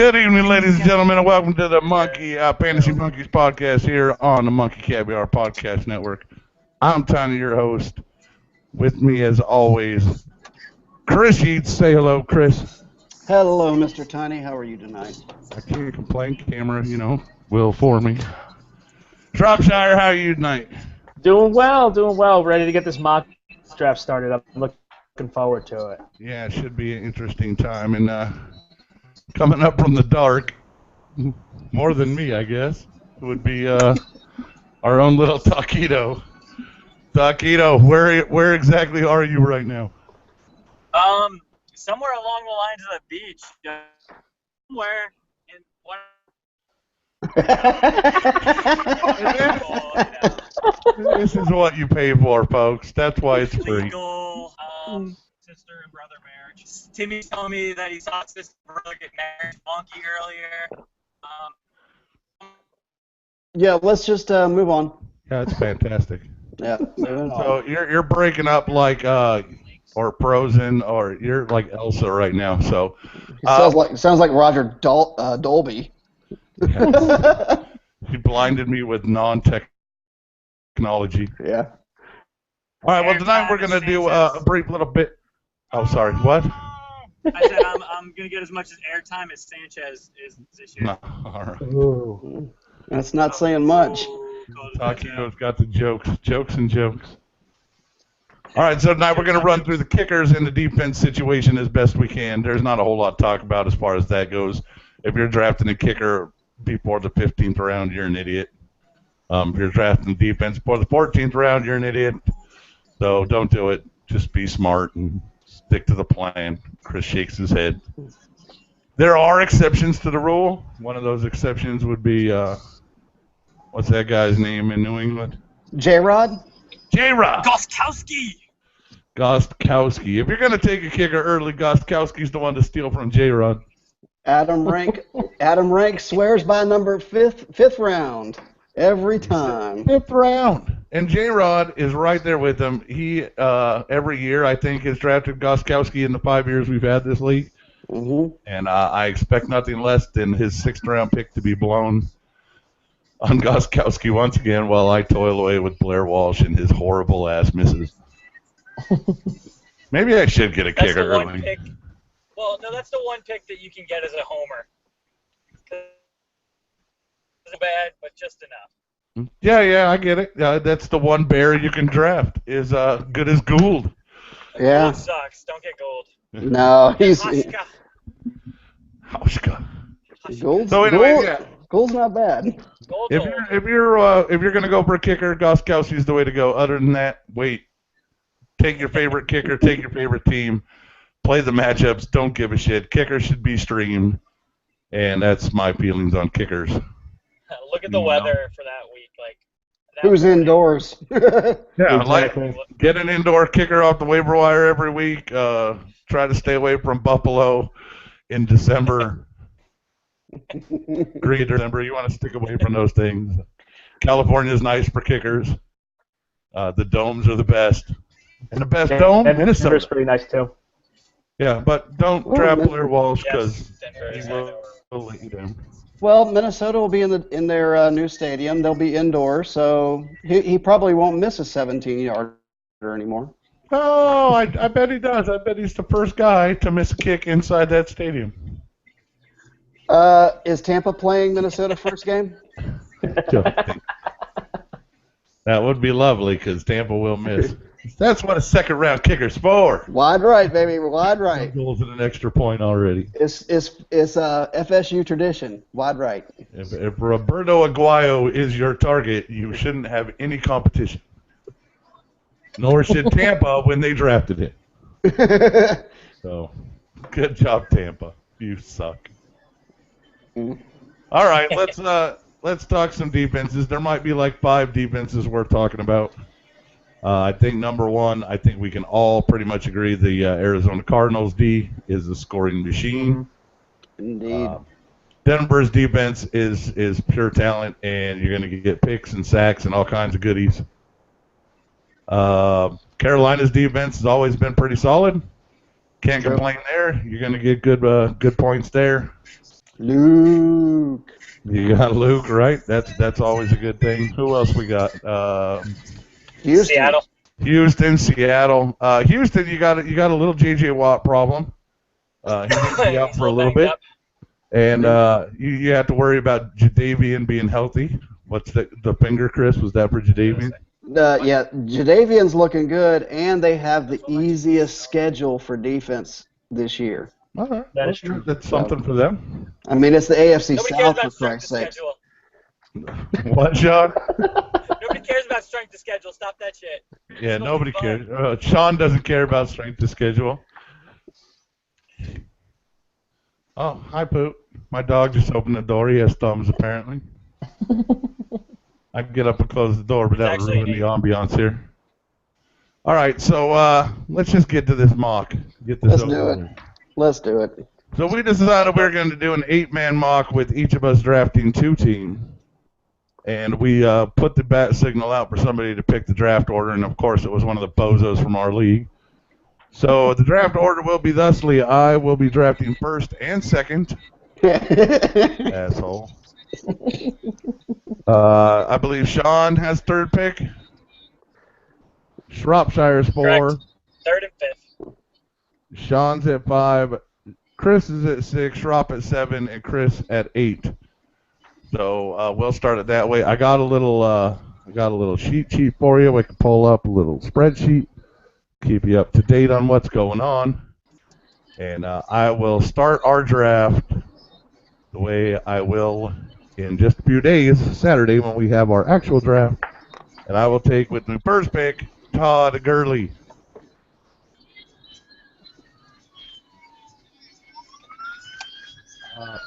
Good evening, ladies and gentlemen, and welcome to the Fantasy Monkeys podcast here on the Monkey Caviar Podcast Network. I'm Tiny, your host. With me, as always, Chris Eats. Say hello, Chris. Hello, Mr. Tiny. How are you tonight? I can't complain. Camera, will for me. Shropshire, how are you tonight? Doing well. Ready to get this mock draft started. I'm looking forward to it. Yeah, it should be an interesting time. And coming up from the dark, more than me, I guess, would be our own little Taquito. Taquito, where exactly are you right now? Somewhere along the lines of the beach. Somewhere in one. This is what you pay for, folks. That's why it's free. Legal sister and brother marriage. Timmy told me that he saw his sister and brother get married funky earlier. Yeah, let's just move on. Yeah, it's fantastic. Yeah, moving on. So you're breaking up like or Frozen, or you're like Elsa right now. So sounds like Roger Dolby. He blinded me with non-technology. Yeah. All right. Well, tonight we're gonna do a brief little bit. Oh, sorry. What? I said I'm gonna get as much as airtime as Sanchez is this year. No. All right. Ooh. That's not saying much. Taquito's got the jokes and jokes. All right, so tonight we're going to run through the kickers and the defense situation as best we can. There's not a whole lot to talk about as far as that goes. If you're drafting a kicker before the 15th round, you're an idiot. If you're drafting defense before the 14th round, you're an idiot. So don't do it. Just be smart and stick to the plan. Chris shakes his head. There are exceptions to the rule. One of those exceptions would be, what's that guy's name in New England? J-Rod? J-Rod. Gostkowski. Gostkowski. If you're going to take a kicker early, Gostkowski's the one to steal from J-Rod. Adam Rank swears by number fifth round every time. Fifth round. And J-Rod is right there with him. He, every year, I think, has drafted Gostkowski in the 5 years we've had this league. Mm-hmm. And I expect nothing less than his sixth-round pick to be blown on Gostkowski once again while I toil away with Blair Walsh and his horrible-ass misses. Maybe I should get a That's kicker the one early. pick. Well, no, that's the one pick that you can get as a homer. It's bad, but just enough. Yeah, I get it. That's the one bear you can draft is good as Gould. Yeah. Gold sucks. Don't get gold. No, he's Hushka. Hauschka. Gould's, So anyway, yeah. Gould's not bad. Gold. If you're gonna go for a kicker, Gostkowski's the way to go. Other than that, wait. Take your favorite kicker. Take your favorite team. Play the matchups. Don't give a shit. Kickers should be streamed, and that's my feelings on kickers. Look at the weather for that week. Who's indoors? Yeah, Exactly. get an indoor kicker off the waiver wire every week. Try to stay away from Buffalo in December. Green December. You want to stick away from those things. California's nice for kickers. The domes are the best. And the best dome, And Minnesota. Denver's pretty nice too. Yeah, but don't draft Blair Walsh because Yes, he will let you down. Well, Minnesota will be in their new stadium. They'll be indoors, so he probably won't miss a 17-yarder anymore. Oh, I bet he does. I bet he's the first guy to miss a kick inside that stadium. Is Tampa playing Minnesota first game? That would be lovely because Tampa will miss. That's what a second-round kicker's for. Wide right, baby. Wide right. Goals and an extra point already. It's FSU tradition. Wide right. If Roberto Aguayo is your target, you shouldn't have any competition. Nor should Tampa when they drafted him. So, good job, Tampa. You suck. All right, let's talk some defenses. There might be like 5 defenses worth talking about. I think number one, I think we can all pretty much agree the Arizona Cardinals D is a scoring machine. Indeed. Denver's defense is pure talent, and you're going to get picks and sacks and all kinds of goodies. Carolina's defense has always been pretty solid. Can't complain there. You're going to get good points there. Luke. You got Luke, right? That's always a good thing. Who else we got? Houston. Seattle. Houston, Seattle. Houston, you got a little J.J. Watt problem. He needs to be out He's for a little banged bit, up. and you have to worry about Jadavian being healthy. What's the finger, Chris? Was that for Jadavian? Yeah, Jadavian's looking good, and they have the easiest schedule for defense this year. All right, That is true. That's something for them. I mean, it's the AFC Nobody cares South, for about strength Christ's of sake. schedule. What, Sean? Nobody cares about strength of schedule. Stop that shit. Yeah, It's nobody gonna be cares. Sean doesn't care about strength of schedule. Oh, hi, Poop. My dog just opened the door. He has thumbs, apparently. I can get up and close the door, but that would ruin the ambiance here. All right, so let's just get to this mock. Get this Let's over do it. with. Let's do it. So we decided we are going to do an 8-man mock with each of us drafting 2 teams. And we put the bat signal out for somebody to pick the draft order, and of course it was one of the bozos from our league. So the draft order will be thusly: I will be drafting first and second. Asshole. I believe Sean has third pick. Shropshire's 4. Correct. Third and fifth. Sean's at 5. Chris is at 6. Shrop at 7, and Chris at 8. So we'll start it that way. I got a little cheat sheet for you. We can pull up a little spreadsheet, keep you up to date on what's going on, and I will start our draft the way I will in just a few days, Saturday, when we have our actual draft. And I will take with my first pick, Todd Gurley.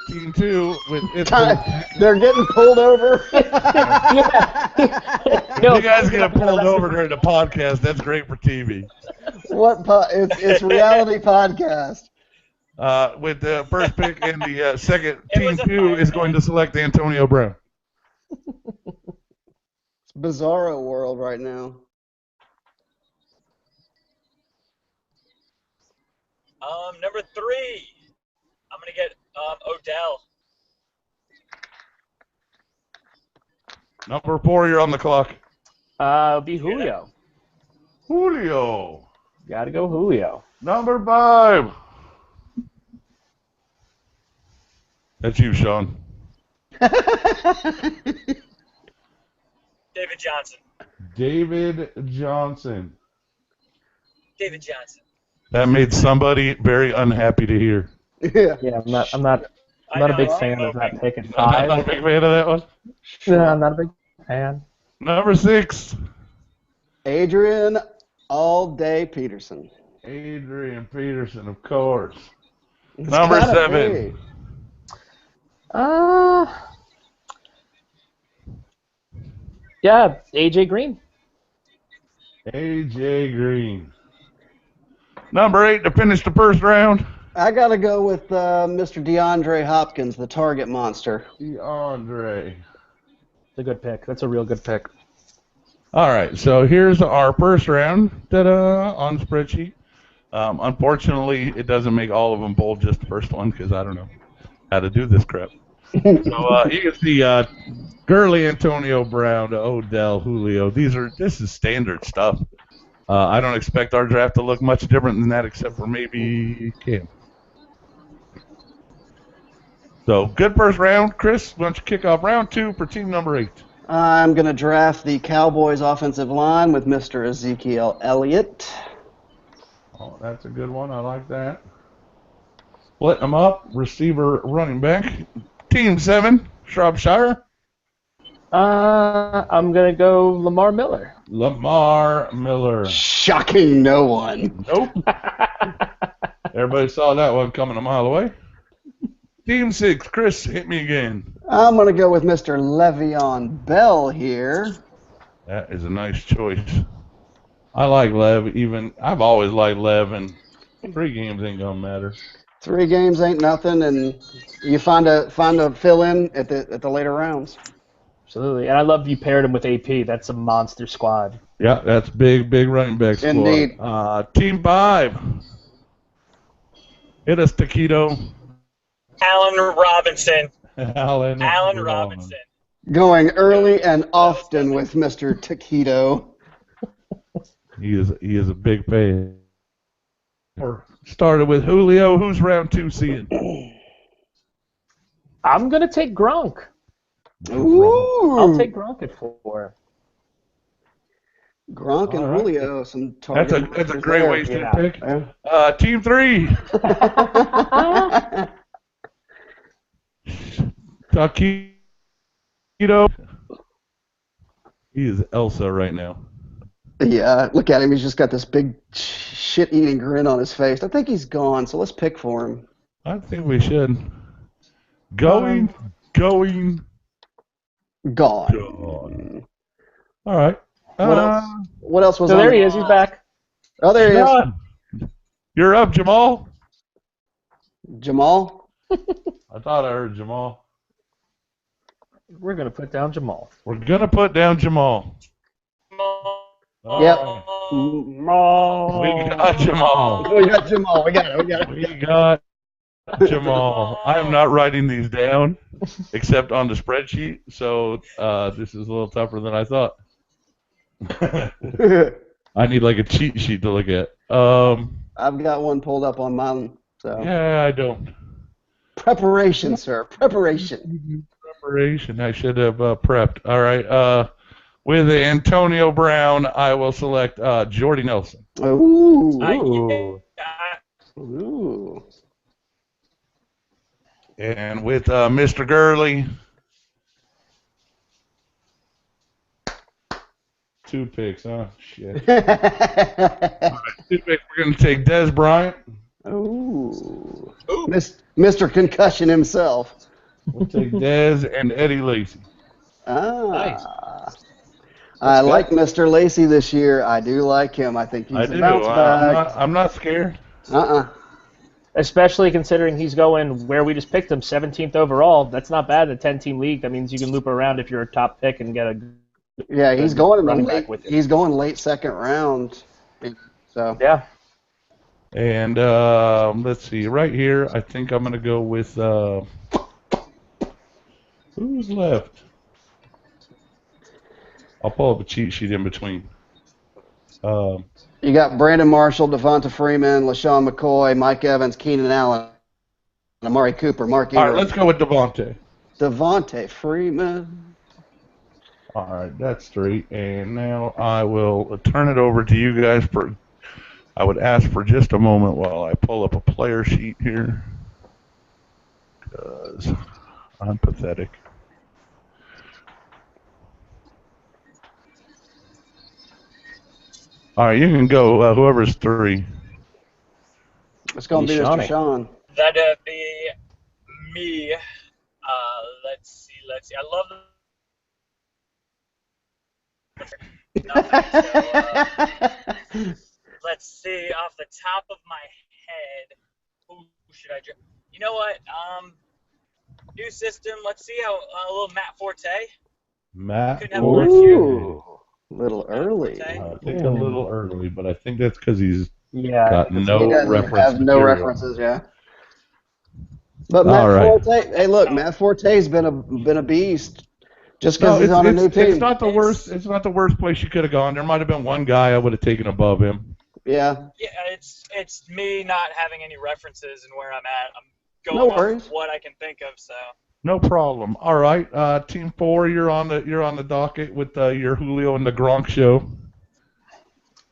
Team 2 with its They're getting pulled over. If you guys get pulled over during the podcast, that's great for TV. It's reality podcast. With the first pick and the second, It Team was a 2 is fire going to select Antonio Brown. It's bizarro world right now. Number 3. I'm gonna get Odell. Number 4, you're on the clock. Be Julio. Julio. Gotta go Julio. Number 5. That's you, Sean. David Johnson. David Johnson. David Johnson. That made somebody very unhappy to hear. Yeah. Yeah, I'm not a big fan of that pick at I'm not a 5. big fan of that one. No, I'm not a big fan. Number 6. Adrian All Day Peterson. Adrian Peterson, of course. It's Number kinda 7. big. Yeah, AJ Green. A.J. Green. Number 8 to finish the first round. I got to go with Mr. DeAndre Hopkins, the target monster. DeAndre. It's a good pick. That's a real good pick. All right, so here's our first round. Ta-da, on the spreadsheet. Unfortunately, it doesn't make all of them bold, just the first one, because I don't know how to do this crap. So you can see Gurley, Antonio Brown, Odell, Julio. This is standard stuff. I don't expect our draft to look much different than that, except for maybe Cam. So good first round, Chris. Why don't you kick off round 2 for team number 8? I'm going to draft the Cowboys offensive line with Mr. Ezekiel Elliott. Oh, that's a good one. I like that. Split them up. Receiver, running back. Team 7, Shropshire. I'm gonna go Lamar Miller. Lamar Miller. Shocking no one. Nope. Everybody saw that one coming a mile away. Team 6, Chris, hit me again. I'm going to go with Mr. Le'Veon Bell here. That is a nice choice. I like Lev. I've always liked Lev, and 3 games ain't gonna matter. 3 games ain't nothing, and you find a fill-in at the later rounds. Absolutely. And I love you paired him with AP. That's a monster squad. Yeah, that's big running back squad. Indeed. Team 5. Hit us, Taquito. Allen Robinson. Allen Robinson. Going early and often with Mr. Taquito. He is a big fan. Started with Julio. Who's round 2 seeing? I'm gonna take Gronk. Ooh. I'll take Gronk at 4. Gronk and All right. Julio, some That's a target great there. wasted Yeah. pick. Yeah. Team 3. Taquito. He is Elsa right now. Yeah, look at him. He's just got this big shit-eating grin on his face. I think he's gone, so let's pick for him. I think we should. Going. Gone. Gone. All right. What else? What else was So on there the- he is. He's back. Oh, there he is. Sean, you're up, Jamal. Jamal? I thought I heard Jamal. We're gonna put down Jamal. We're gonna put down Jamal. All Yep. right. Jamal. We got Jamal. We got Jamal. We got it. We got Jamal. I am not writing these down except on the spreadsheet, so this is a little tougher than I thought. I need like a cheat sheet to look at. I've got one pulled up on mine. So Yeah, I don't. preparation, sir. Preparation. Preparation. I should have prepped. All right. With Antonio Brown, I will select Jordy Nelson. Ooh. Ooh. And with Mr. Gurley, 2 picks, huh? Shit. All right, 2 picks. We're going to take Des Bryant. Ooh. Mr. Concussion himself. We'll take Des and Eddie Lacy. I like Mr. Lacy this year. I do like him. I think he's I a do. bounce back. I'm not scared. Especially considering he's going where we just picked him, 17th overall. That's not bad in a 10-team league. That means you can loop around if you're a top pick and get a. Yeah, he's going in the running back late. with him. He's going late second round. So Yeah. And let's see. Right here, I think I'm going to go with who's left? I'll pull up a cheat sheet in between. you got Brandon Marshall, Devonta Freeman, LaShawn McCoy, Mike Evans, Keenan Allen, Amari Cooper, Mark All Ingram. right, let's go with Devontae. Devonta Freeman. All right, that's 3. And now I will turn it over to you guys for. I would ask for just a moment while I pull up a player sheet here, because I'm pathetic. All right, you can go. Whoever's 3. It's going to be Mr. Shawnee. Sean. That'd be me. Let's see. I love let's see. Off the top of my head, who should I draft? You know what? New system. Let's see how a little Matt Forte. Matt. Couldn't have one here. Ooh, little early. Okay. I think a little early, but I think that's because he's Yeah. got He no doesn't reference. have no material. references, yeah. But Matt All right. Forte, hey, look, Matt Forte's been a beast. Just No, because he's on a new team. it's not the worst. It's not the worst place you could have gone. There might have been one guy I would have taken above him. Yeah. Yeah, it's me not having any references and where I'm at. I'm No going worries. off what I can think of. So No problem. All right, Team 4, you're on the docket with your Julio and the Gronk show.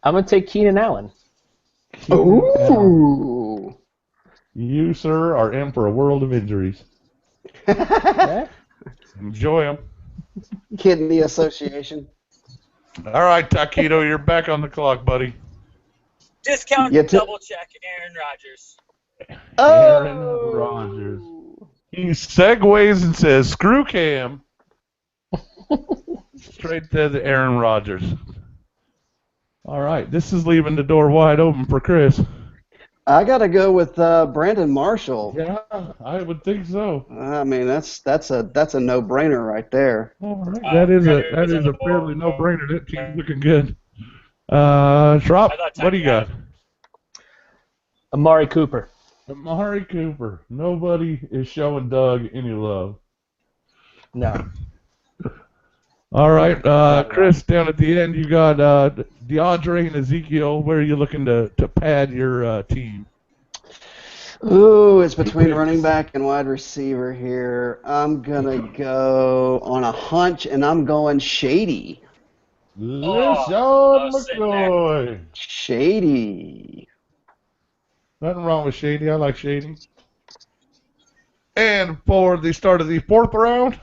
I'm gonna take Keenan Allen. Ooh. You, sir, are in for a world of injuries. Okay. Enjoy them. Kidney Association. All right, Taquito, you're back on the clock, buddy. discount You took- double check Aaron Rodgers. Aaron Rodgers. He segues and says, "Screw Cam." Straight to the Aaron Rodgers. All right, this is leaving the door wide open for Chris. I got to go with Brandon Marshall. Yeah, I would think so. I mean, that's a no-brainer right there. All right, that is a fairly no-brainer. That team's looking good. Schropp, what do you got? Amari Cooper. Amari Cooper. Nobody is showing Doug any love. No. All right, Chris, down at the end, you got DeAndre and Ezekiel. Where are you looking to pad your team? Ooh, it's between running back and wide receiver here. I'm going to go on a hunch, and I'm going Shady. LeSean sitting there. McCoy. Shady. Nothing wrong with Shady. I like Shady. And for the start of the fourth round,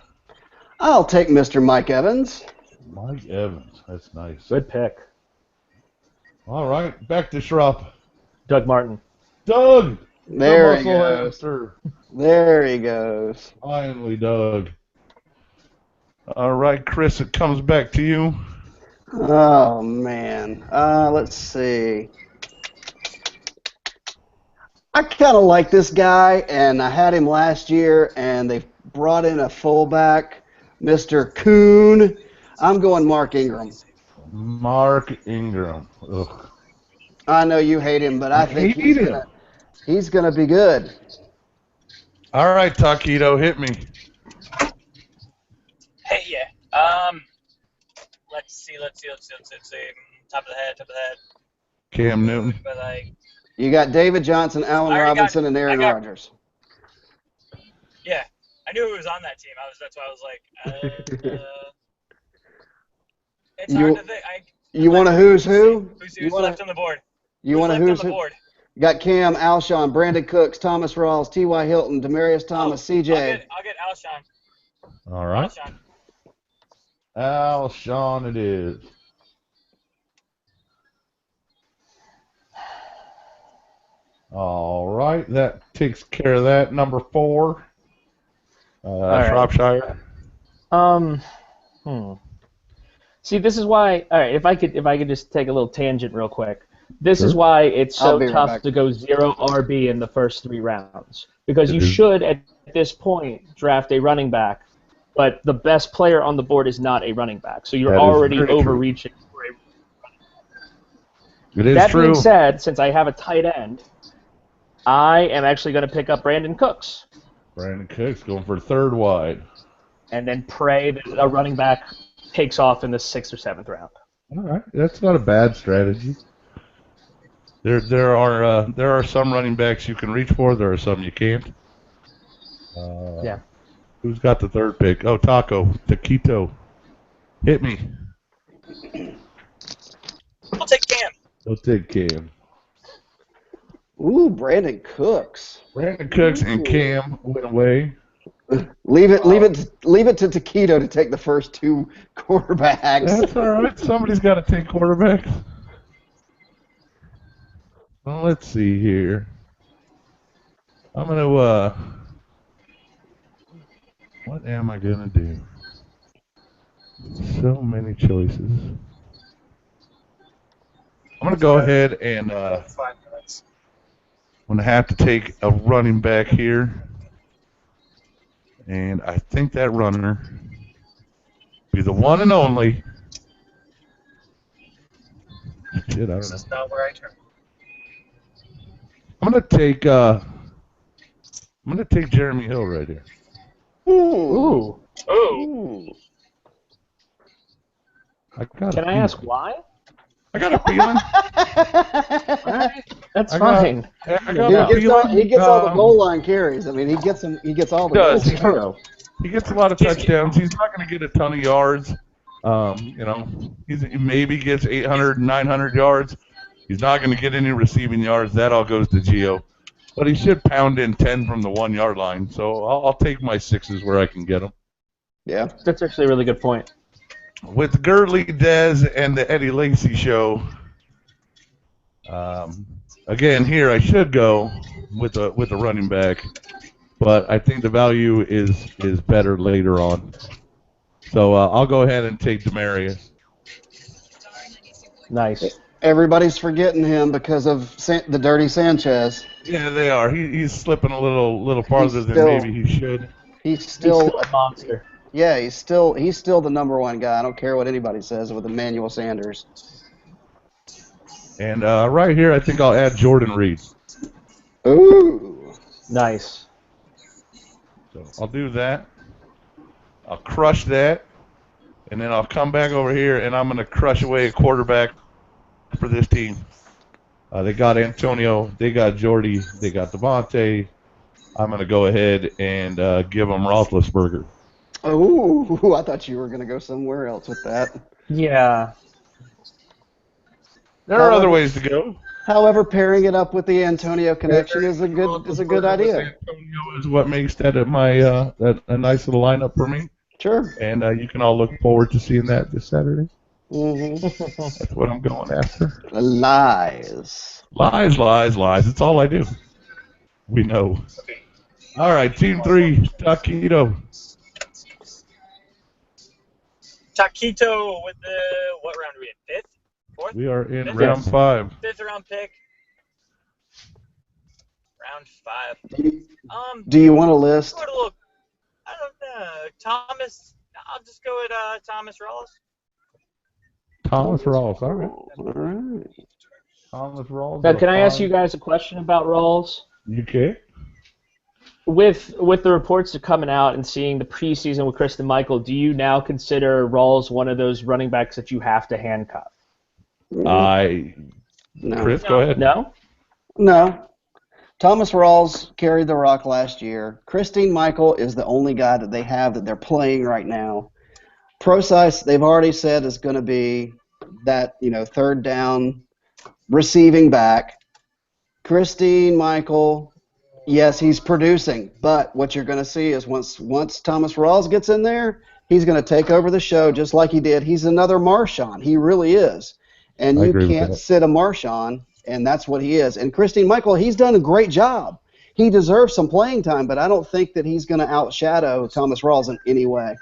I'll take Mr. Mike Evans. Mike Evans. That's nice. Good pick. All right, back to Schrupp. Doug Martin. Doug. There the he muscle goes. hamster. There he goes. Finally, Doug. All right, Chris, it comes back to you. Oh, man. Let's see. I kind of like this guy, and I had him last year, and they brought in a fullback, Mr. Kuhn. I'm going Mark Ingram. Mark Ingram. Ugh. I know you hate him, but I think he's gonna be good. All right, Taquito, hit me. Hey, yeah. Let's see. Top of the head. Cam Newton. But like, You got David Johnson, Allen I already Robinson, and Aaron Rodgers. yeah, I knew who was on that team. That's why I was like, it's hard to think. You want a who's who? Who's left on the board? You want a Who's who's left on the who? board? Got Cam, Alshon, Brandon Cooks, Thomas Rawls, T.Y. Hilton, Demarius Thomas, CJ. I'll get Alshon. All right. Alshon it is. All right, that takes care of that. Number 4, right. Shropshire. See, this is why. All right, if I could just take a little tangent real quick. This is why it's I'll so be right tough back. to go 0 RB in the first 3 rounds because you Mhm. should at this point draft a running back, but the best player on the board is not a running back, so you're That is already very true. overreaching. For It is that true. being said, since I have a tight end, I am actually going to pick up Brandon Cooks Brandon Cooks going for 3rd wide. and then pray that a running back takes off in the 6th or 7th round. All right, that's not a bad strategy. There are some running backs you can reach for. There are some you can't. Yeah. Who's got the 3rd pick? Oh, Taquito. Hit me. I'll take Cam. I'll take Cam. Ooh, Brandon Cooks. Brandon Cooks and Cam went away. Leave it to Taquito to take the first 2 quarterbacks. That's all right. Somebody's got to take quarterbacks. Well, let's see here. I'm gonna what am I gonna do? So many choices. I'm gonna go ahead and 5 minutes. I'm gonna have to take a running back here, and I think that runner be the one and only. Shit, I don't This know. is not where I turn. I'm gonna take Jeremy Hill right here. Ooh. Ooh. Ooh. Can I ask why? I got a feeling. That's I got- fine. I got a He gets all the feeling. goal line carries. I mean, he gets all the Does. goals. He gets a lot of touchdowns. He's not going to get a ton of yards. He maybe gets 800, 900 yards. He's not going to get any receiving yards. That all goes to Gio. But he should pound in 10 from the 1 yard line. So I'll take my 6s where I can get them. Yeah. That's actually a really good point. With Gurley, Dez, and the Eddie Lacy show, again, here I should go with a running back, but I think the value is better later on. So I'll go ahead and take Demarius. Nice. Everybody's forgetting him because of the dirty Sanchez. Yeah, they are. He's slipping a little farther than still- maybe he should. He's He's still, still a monster. yeah, he's still the number 1 guy. I don't care what anybody says with Emmanuel Sanders. And right here, I think I'll add Jordan Reed. Ooh. Nice. So I'll do that. I'll crush that, and then I'll come back over here, and I'm going to crush away a quarterback for this team. They got Antonio, they got Jordy, they got Devontae. I'm going to go ahead and give them Roethlisberger. Oh, I thought you were going to go somewhere else with that. Yeah. There are other ways to go. However, pairing it up with the Antonio connection is a good idea. Antonio is what makes that a nice little lineup for me. Sure. And you can all look forward to seeing that this Saturday. Mm-hmm. That's what I'm going after. Lies. Lies. It's all I do. We know. All right, Team 3, Taquito. Taquito with the, what round are we in? Fifth? Fourth? We are in Fifth? round 5. Fifth round pick. Round 5. Do you want a list? Go with a little, I don't know. Thomas. I'll just go with Thomas Rawls. Thomas Rawls, all right. All right. Thomas Rawls. Now, can I ask you guys a question about Rawls? You can. With the reports that are coming out and seeing the preseason with Kristen Michael, do you now consider Rawls one of those running backs that you have to handcuff? No. Chris, go ahead. No? No. Thomas Rawls carried the rock last year. Christine Michael is the only guy that they have that they're playing right now. Procise, they've already said, is going to be that, third down receiving back. Christine Michael, yes, he's producing, but what you're going to see is once Thomas Rawls gets in there, he's going to take over the show just like he did. He's another Marshawn. He really is. And you can't sit a Marshawn, and that's what he is. And Christine Michael, he's done a great job. He deserves some playing time, but I don't think that he's going to outshadow Thomas Rawls in any way.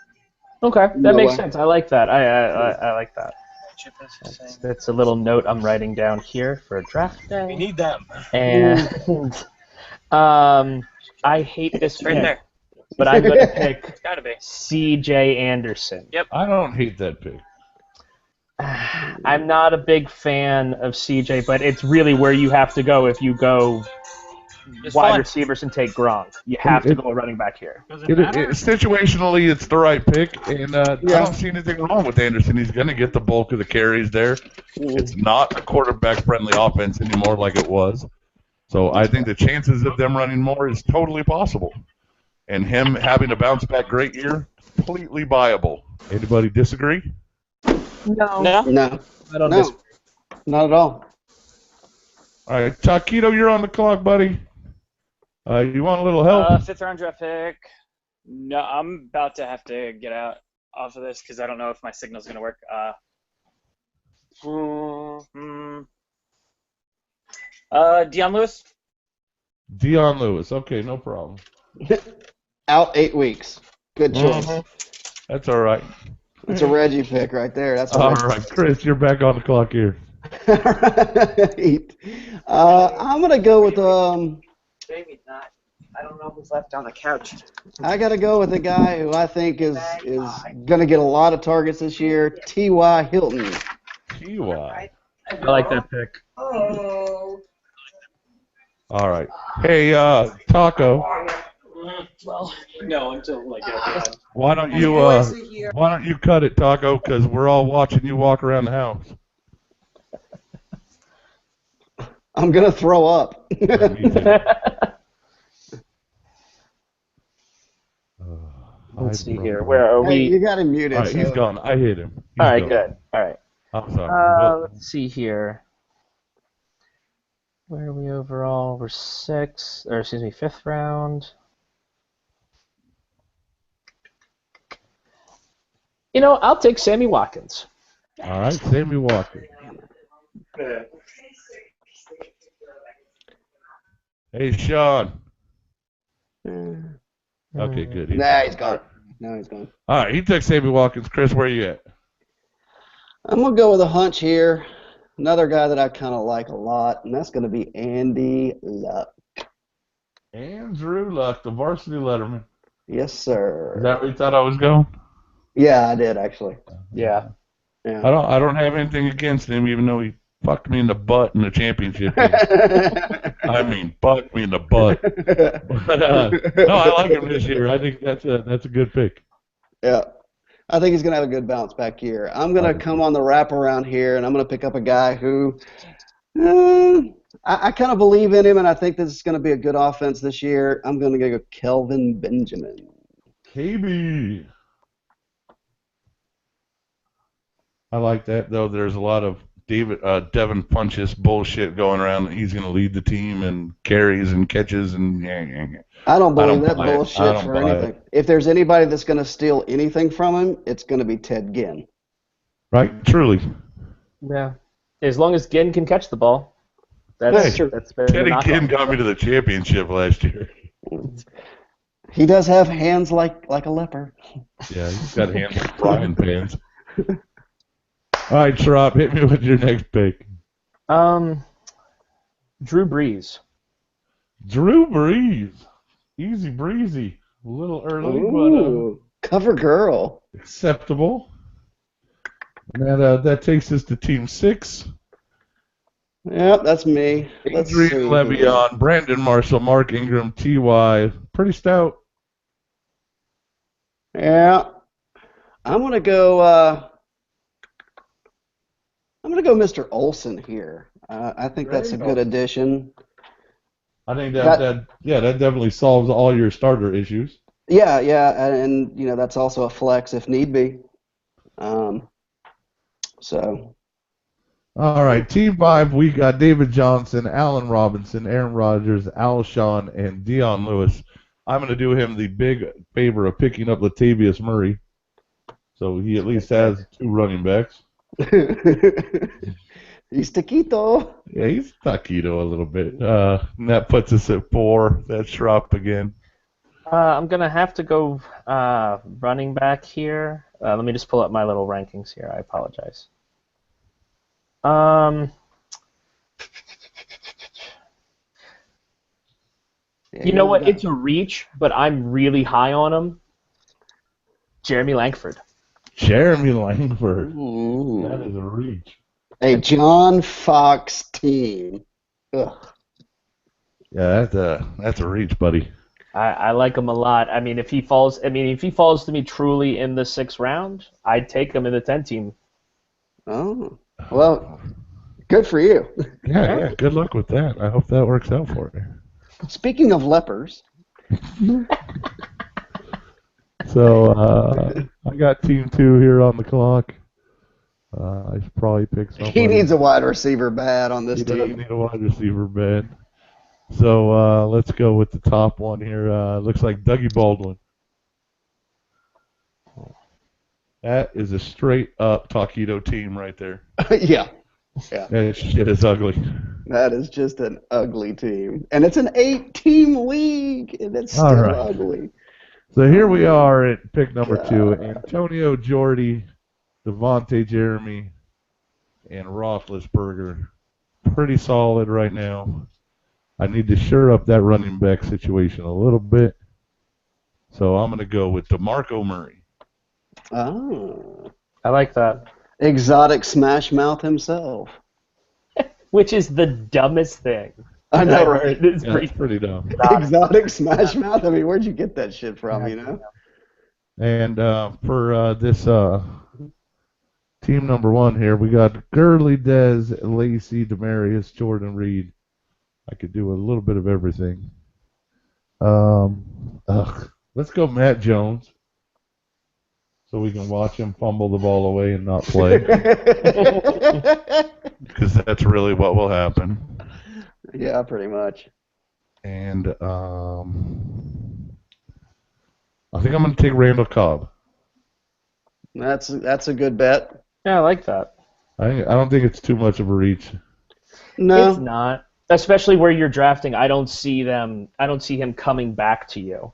Okay, that No makes way. sense. I like that. I like that. That's a little note I'm writing down here for a draft day. We need them. And I hate this Right pick, there. but I'm going to pick Gotta be. C.J. Anderson. Yep. I don't hate that pick. I'm not a big fan of C.J., but it's really where you have to go if you go It's wide fun. receivers and take Gronk. You have to go running back here. Situationally, it's the right pick, and I don't see anything wrong with Anderson. He's going to get the bulk of the carries there. It's not a quarterback-friendly offense anymore like it was. So I think the chances of them running more is totally possible. And him having a bounce-back great year, completely viable. Anybody disagree? No. No, I don't no, disagree. not at all. All right, Taquito, you're on the clock, buddy. You want a little help? Fifth round draft pick. No, I'm about to have to get out off of this because I don't know if my signal's gonna work. Deion Lewis. Deion Lewis. Okay, no problem. Out 8 weeks. Good choice. That's all right. It's a Reggie pick right there. That's All what right, Chris, you're back on the clock here. right. I'm gonna go with Jamie's not. I don't know who's left on the couch. I gotta go with the guy who I think is gonna get a lot of targets this year, T.Y. Hilton. T.Y. I like that pick. Oh. All right. Hey, Taco, Well, no, until like why don't you cut it, Taco? Because we're all watching you walk around the house. I'm gonna throw up. Let's see here. Where are Hey, you we? got him muted. All right, he's so- gone. I hit him. He's All right, gone. good. All right. I'm sorry. Let's see here. Where are we overall? We're fifth round. I'll take Sammy Watkins. All right, Sammy Walker. Hey, Sean. Okay, good. Nah, he's gone. No, he's gone. All right, he took Sammy Watkins. Chris, where are you at? I'm gonna go with a hunch here. Another guy that I kind of like a lot, and that's gonna be Andy Luck. Andrew Luck, the varsity letterman. Yes, Is sir. that where you thought I was going? Yeah, I did actually. Yeah. Yeah. I don't have anything against him, even though he fucked me in the butt in the championship game. I mean, fucked me in the butt. But, no, I like him this year. I think that's a good pick. Yeah. I think he's going to have a good bounce back year. I'm going to come on the wraparound here, and I'm going to pick up a guy who I kind of believe in him, and I think this is going to be a good offense this year. I'm going to go Kelvin Benjamin. KB. I like that, though. There's a lot of Devin Funchess bullshit going around that he's going to lead the team and carries and catches and I don't believe that buy it. I bullshit don't for buy anything. If there's anybody that's going to steal anything from him, it's going to be Ted Ginn. Right? Truly. Yeah. As long as Ginn can catch the ball. Hey, That's been Teddy the knock Ginn on. got me to the championship last year. He does have hands like a leper. Yeah, he's got hands like frying pans. All right, Sharop, hit me with your next pick. Drew Brees. Drew Brees. Easy breezy. A little early, Ooh, cover girl. but acceptable. And that takes us to Team 6. Yep, that's me. Let's see. Adrian Le'Veon, Brandon Marshall, Mark Ingram, T.Y. Pretty stout. Yeah, I'm gonna go. Mr. Olsen here. I think that's a good addition. I think that definitely solves all your starter issues. Yeah, and that's also a flex if need be. So. All right, Team 5, we got David Johnson, Allen Robinson, Aaron Rodgers, Alshon, and Dion Lewis. I'm going to do him the big favor of picking up Latavius Murray, so he at least has 2 running backs. He's taquito. Yeah, he's taquito a little bit. And that puts us at 4. That's Shrop again. I'm going to have to go running back here. Let me just pull up my little rankings here. I apologize. You know what? It's a reach, but I'm really high on him. Jeremy Langford. Jeremy Langford. Ooh. That is a reach. A John Fox team. Ugh. Yeah, that's a reach, buddy. I like him a lot. I mean, if he falls to me truly in the 6th round, I'd take him in the 10 team. Oh, well, good for you. Yeah. Good luck with that. I hope that works out for you. Speaking of lepers. So I got Team 2 here on the clock. I should probably pick somebody. He needs a wide receiver bad on this He does team. need a wide receiver bad. So let's go with the top one here. Looks like Dougie Baldwin. That is a straight up taquito team right there. Yeah, That shit is ugly. that is just an ugly team. And it's an 8-team league, and it's still All right. ugly. So here we are at pick number 2. Antonio Jordy, Devontae Jeremy, and Roethlisberger. Pretty solid right now. I need to shore up that running back situation a little bit. So I'm going to go with DeMarco Murray. Oh. I like that. Exotic smash mouth himself. Which is the dumbest thing. I know, right? It's Yeah, that's pretty dumb. Exotic smash mouth? I mean, where'd you get that shit from, you know? And for this team number 1 here, we got Gurley, Dez, Lacey, Demarius, Jordan Reed. I could do a little bit of everything. Let's go Matt Jones, so we can watch him fumble the ball away and not play, because that's really what will happen. Yeah, pretty much. And I think I'm going to take Randall Cobb. That's a good bet. Yeah, I like that. I don't think it's too much of a reach. No. It's not. Especially where you're drafting, I don't see him coming back to you.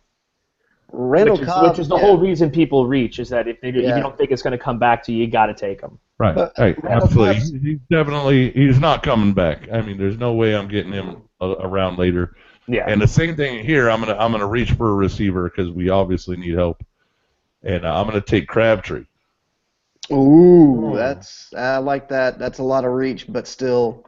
Randall Cobb, which is the whole reason people reach, is that if you don't think it's going to come back to you, you got to take him. Right, But right, Randall absolutely. He's not coming back. I mean, there's no way I'm getting him around later. Yeah. And the same thing here. I'm gonna reach for a receiver because we obviously need help, and I'm gonna take Crabtree. Ooh, Hmm. I like that. That's a lot of reach, but still.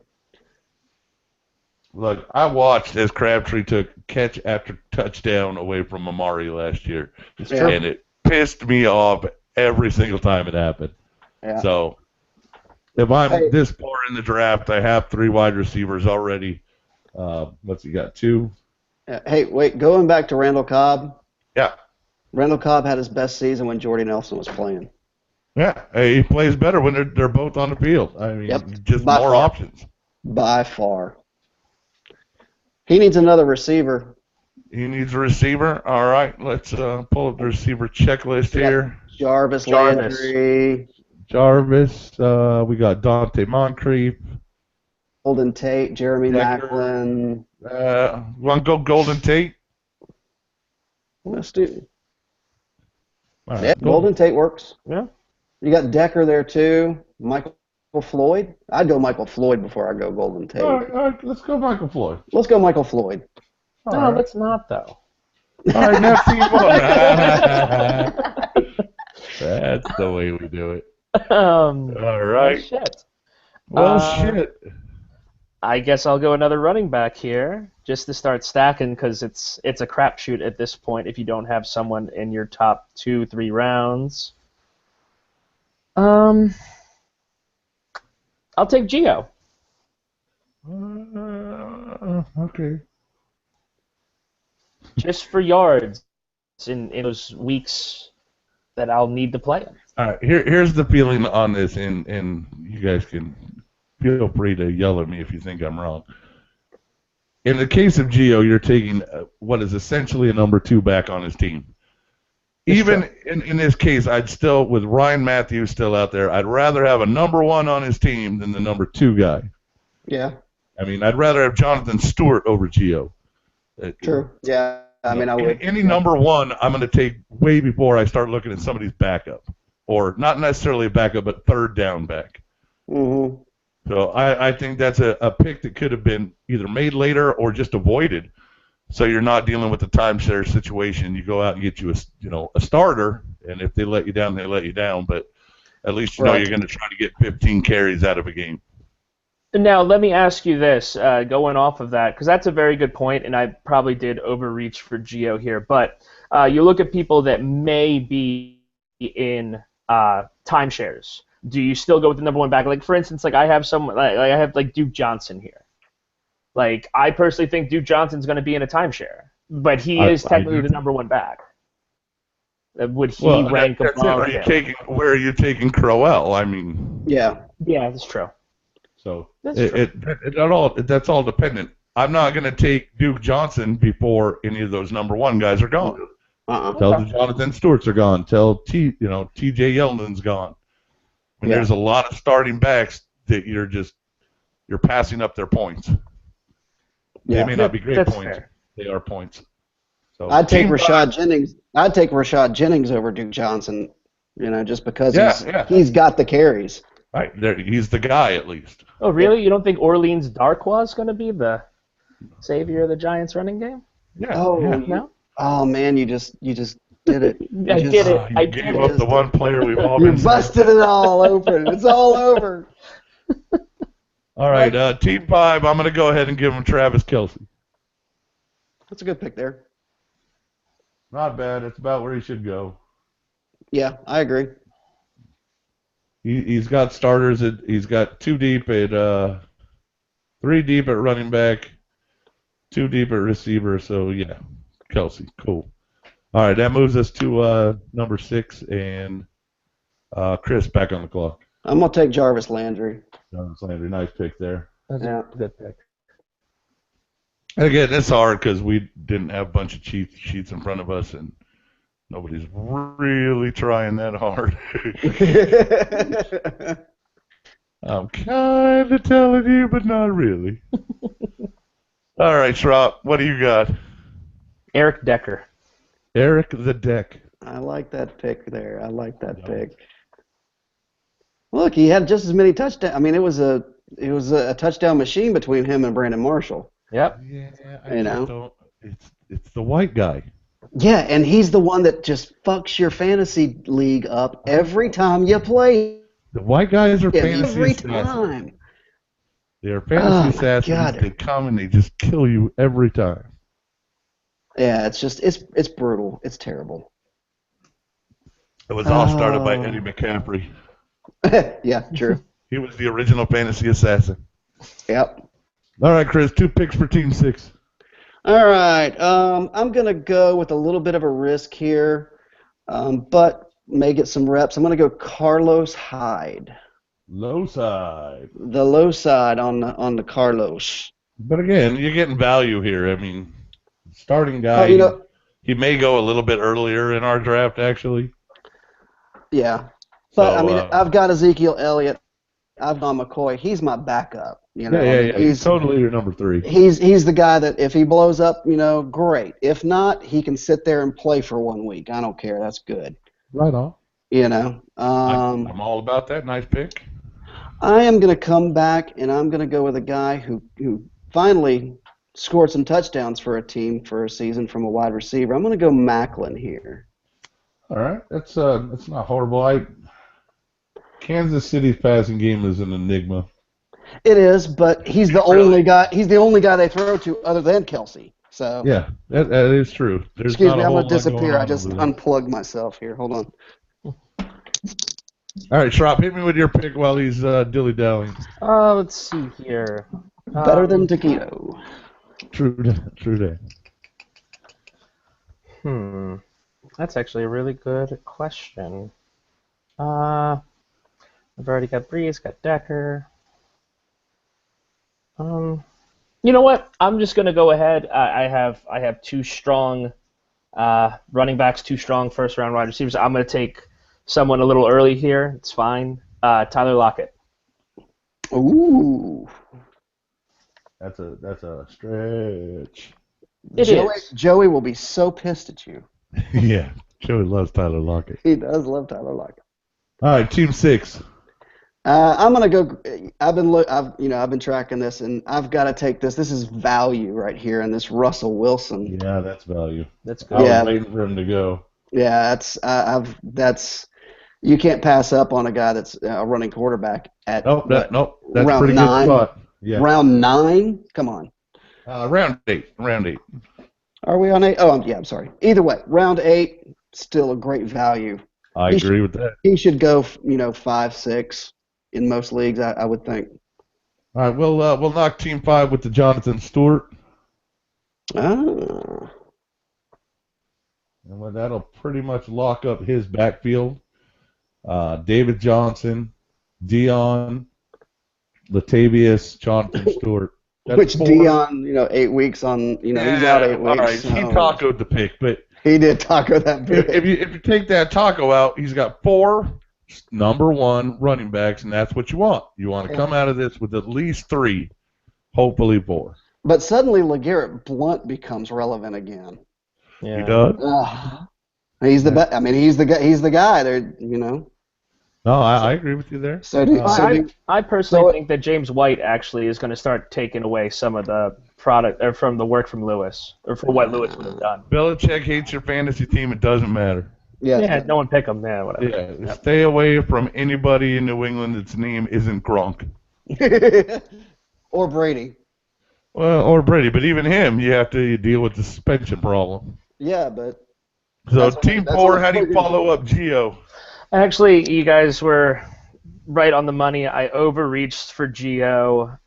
Look, I watched as Crabtree took catch after touchdown away from Amari last year, It's Yeah. true. and it pissed me off every single time it happened. Yeah. So if I'm Hey. this far in the draft, I have 3 wide receivers already. What's he got? 2? Hey, wait. Going back to Randall Cobb. Yeah. Randall Cobb had his best season when Jordy Nelson was playing. Yeah. Hey, he plays better when they're both on the field. I mean, Yep. just By more far. options. By far. He needs another receiver. He needs a receiver. All right, let's pull up the receiver checklist We got here. Jarvis. Jarvis Landry, Jarvis. We got Dante Moncrief. Golden Tate, Jeremy Decker. Maclin. Want to go Golden Tate? Let's do. All right, Yeah, Golden Tate works. Yeah. You got Decker there too. Michael Floyd. I'd go Michael Floyd before I go Golden Tate. All right, let's go Michael Floyd. Let's go Michael Floyd. All No, right. let's not though. All right, now team one. That's the way we do it. All right. Shit. Well, Uh, shit. I guess I'll go another running back here just to start stacking because it's a crapshoot at this point if you don't have someone in your top 2-3 rounds. I'll take Gio. Okay. Just for yards in those weeks that I'll need to play him. All right. Here's the feeling on this, and you guys can feel free to yell at me if you think I'm wrong. In the case of Gio, you're taking what is essentially a number 2 back on his team. Even in this case, I'd still, with Ryan Matthews still out there, I'd rather have a number 1 on his team than the number 2 guy. Yeah, I mean, I'd rather have Jonathan Stewart over Gio. true. Yeah, I mean, I would. Any number 1, I'm going to take way before I start looking at somebody's backup, or not necessarily a backup, but third down back. Mm-hmm. So I think that's a pick that could have been either made later or just avoided. So you're not dealing with the timeshare situation. You go out and get you a starter, and if they let you down, they let you down. But at least you know Right. you're going to try to get 15 carries out of a game. Now, let me ask you this, going off of that, because that's a very good point, and I probably did overreach for Gio here. But you look at people that may be in timeshares. Do you still go with the number 1 back? Like, for instance, like I have someone, like I have like Duke Johnson here. Like, I personally think Duke Johnson's going to be in a timeshare, but he is technically the number 1 back. Would he rank that's it. above him? Where are you taking Crowell? I mean, Yeah. Yeah, that's true. so That's that's all dependent. I'm not going to take Duke Johnson before any of those number 1 guys are gone. Tell the Jonathan Stewarts are gone. Tell T.J. Yeldon's gone. And Yeah. there's a lot of starting backs that you're passing up their points. Yeah. They may not be great That's points. fair. They are points. So I'd take team Rashad Jennings. I'd take Rashad Jennings over Duke Johnson. Just because Yeah. he's got the carries. right there, he's the guy at least. Oh, really? You don't think Orleans Darkwa's going to be the savior of the Giants running game? Yeah. Oh, yeah. No? Oh man, you just did it. You I just- did it. You I gave did up it. the one player we've all You been. busted it all open. It's all over. All right, team 5. I'm going to go ahead and give him Travis Kelce. That's a good pick there. Not bad. It's about where he should go. Yeah, I agree. He's got starters. He's got 2 deep at 3 deep at running back, 2 deep at receiver. So yeah, Kelce, cool. All right, that moves us to number 6 and Chris back on the clock. I'm gonna take Jarvis Landry. Jarvis Landry, nice pick there. That's Yeah. a good pick. And again, it's hard because we didn't have a bunch of cheat sheets in front of us, and nobody's really trying that hard. I'm kind of telling you, but not really. All right, Schropp, what do you got? Eric Decker. Eric the Deck. I like that pick there. I like that pick. Look, he had just as many touchdowns. I mean, it was a touchdown machine between him and Brandon Marshall. Yep. Yeah, You know? It's the white guy. Yeah, and he's the one that just fucks your fantasy league up every time you play The white guys are him. fantasy Every assassins. time. They are Oh, fantasy my assassins. God. They come and they just kill you every time. Yeah, it's brutal. It's terrible. It was all started by Oh. Eddie McCaffrey. Yeah, true. He was the original fantasy assassin. Yep. All right, Chris, 2 picks for Team 6. All right. I'm gonna go with a little bit of a risk here, but may get some reps. I'm gonna go Carlos Hyde, Low side. the low side on the Carlos. But again, you're getting value here. I mean, starting guy, Oh, you know, he may go a little bit earlier in our draft, actually. yeah. But So, I mean, I've got Ezekiel Elliott. I've got McCoy. He's my backup. You know, yeah. He's totally your number 3. He's the guy that if he blows up, great. If not, he can sit there and play for 1 week. I don't care. That's good. Right on. I'm I'm all about that. Nice pick. I am going to come back and I'm going to go with a guy who finally scored some touchdowns for a team for a season from a wide receiver. I'm going to go Macklin here. All right, that's not horrible. Kansas City's passing game is an enigma. It is, but he's the only guy. He's the only guy they throw to other than Kelsey. So Yeah, that is true. There's excuse not me, a I'm whole going to lot going disappear. on I just over there. unplugged myself here. Hold on. All right, Schropp, hit me with your pick while he's dilly-dallying. Let's see here. Better than Taquito. True that. That's actually a really good question. I've already got Breeze, got Decker. You know what? I'm just gonna go ahead. I have 2 strong running backs, 2 strong first-round wide receivers. I'm gonna take someone a little early here. It's fine. Tyler Lockett. Ooh. That's a stretch. It is. Joey will be so pissed at you. Yeah, Joey loves Tyler Lockett. He does love Tyler Lockett. All right, Team 6. I'm gonna go. I've been tracking this, and I've got to take this. This is value right here, and this Russell Wilson. Yeah, that's value. That's I good. Yeah. was waiting for him to go. Yeah, that's you can't pass up on a guy that's a running quarterback at Nope, that's a round pretty 9? good spot. Yeah. round 9. Come on, Round 8. Round 8. are we on 8? Oh, yeah. I'm sorry. Either way, round 8 still a great value. I He agree with that. He should go 5, 6 in most leagues. I would think. All right, we'll knock Team 5 with the Jonathan Stewart, Ah. and that'll pretty much lock up his backfield. David Johnson, Dion, Latavius, Jonathan Stewart. That's Which 4. Dion, 8 weeks on, he's out 8 weeks. All right, so he tacoed the pick, but he did taco that big. if you take that taco out, he's got 4 number 1 running backs, and that's what you want. You want to come out of this with at least 3, hopefully 4. But suddenly LeGarrette Blount becomes relevant again. Yeah. He does. He's the I mean, he's the guy. He's the guy. There, No, I agree with you there. I personally think that James White actually is going to start taking away some of the product or from the work from Lewis or for what Lewis would have done. Belichick hates your fantasy team. It doesn't matter. Yeah, no one pick him. Yeah, whatever. Yeah, stay away from anybody in New England that's name isn't Gronk. Or Brady. Well, or Brady, but even him, you have to deal with the suspension problem. Yeah, but So, That's what- Team that's 4, what how do you Brady- follow up Gio? Actually, you guys were right on the money. I overreached for Gio,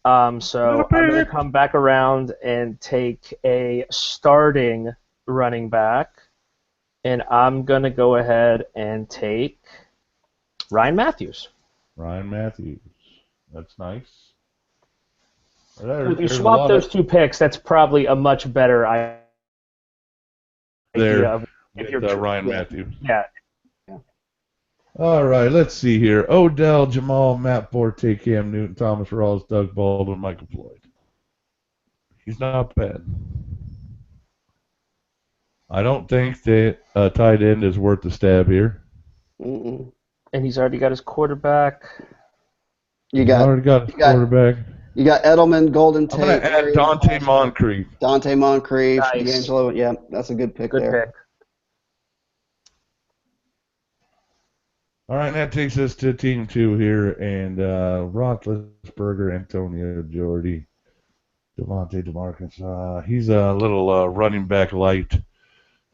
so I'm going to come back around and take a starting running back, and I'm going to go ahead and take Ryan Matthews. Ryan Matthews. That's nice. If you swap those 2 picks, that's probably a much better idea. There Of if you're Ryan Matthews. Yeah. All right, let's see here. Odell, Jamal, Matt Forte, Cam Newton, Thomas Rawls, Doug Baldwin, Michael Floyd. He's not bad. I don't think that tight end is worth the stab here. mm-mm. And he's already got his quarterback. You He's got already got his quarterback. you got Edelman, Golden I'm going Tate, to add Dante Moncrief. Dante Moncrief, Nice. D'Angelo. Yeah, that's a good pick Good there. pick. All right, that takes us to team 2 here, and Roethlisberger, Antonio Jordy, Devontae DeMarcus. He's a little running back light.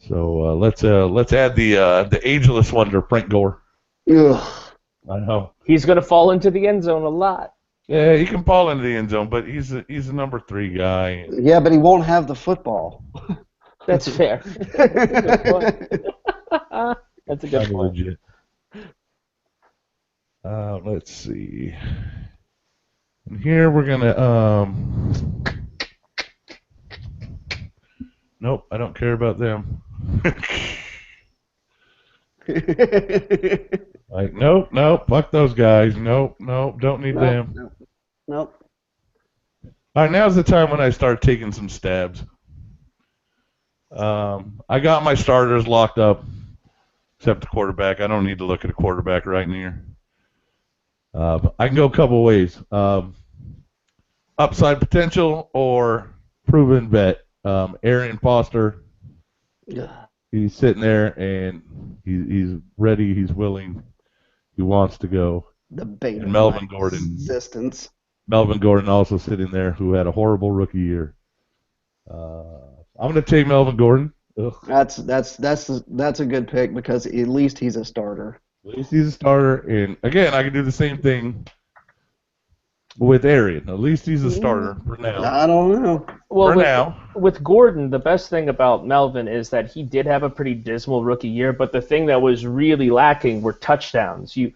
So let's add the ageless wonder, Frank Gore. Ugh. I know. He's going to fall into the end zone a lot. Yeah, he can fall into the end zone, but he's a number 3 guy. Yeah, but he won't have the football. That's fair. That's a good Kinda point. legit. Let's see. And here we're gonna Nope, I don't care about them. Like, nope, fuck those guys. Nope, don't need them. Nope. All right, now's the time when I start taking some stabs. I got my starters locked up, except the quarterback. I don't need to look at a quarterback right near. I can go a couple ways. Upside potential or proven vet. Arian Foster, he's sitting there and he's ready, he's willing, he wants to go. The bait And of Melvin my Gordon. existence. Melvin Gordon also sitting there, who had a horrible rookie year. I'm going to take Melvin Gordon. Ugh. That's a good pick because at least he's a starter. At least he's a starter, and again, I can do the same thing with Arian. At least he's a starter for now. I don't know. Well, For now. with Gordon, the best thing about Melvin is that he did have a pretty dismal rookie year, but the thing that was really lacking were touchdowns. You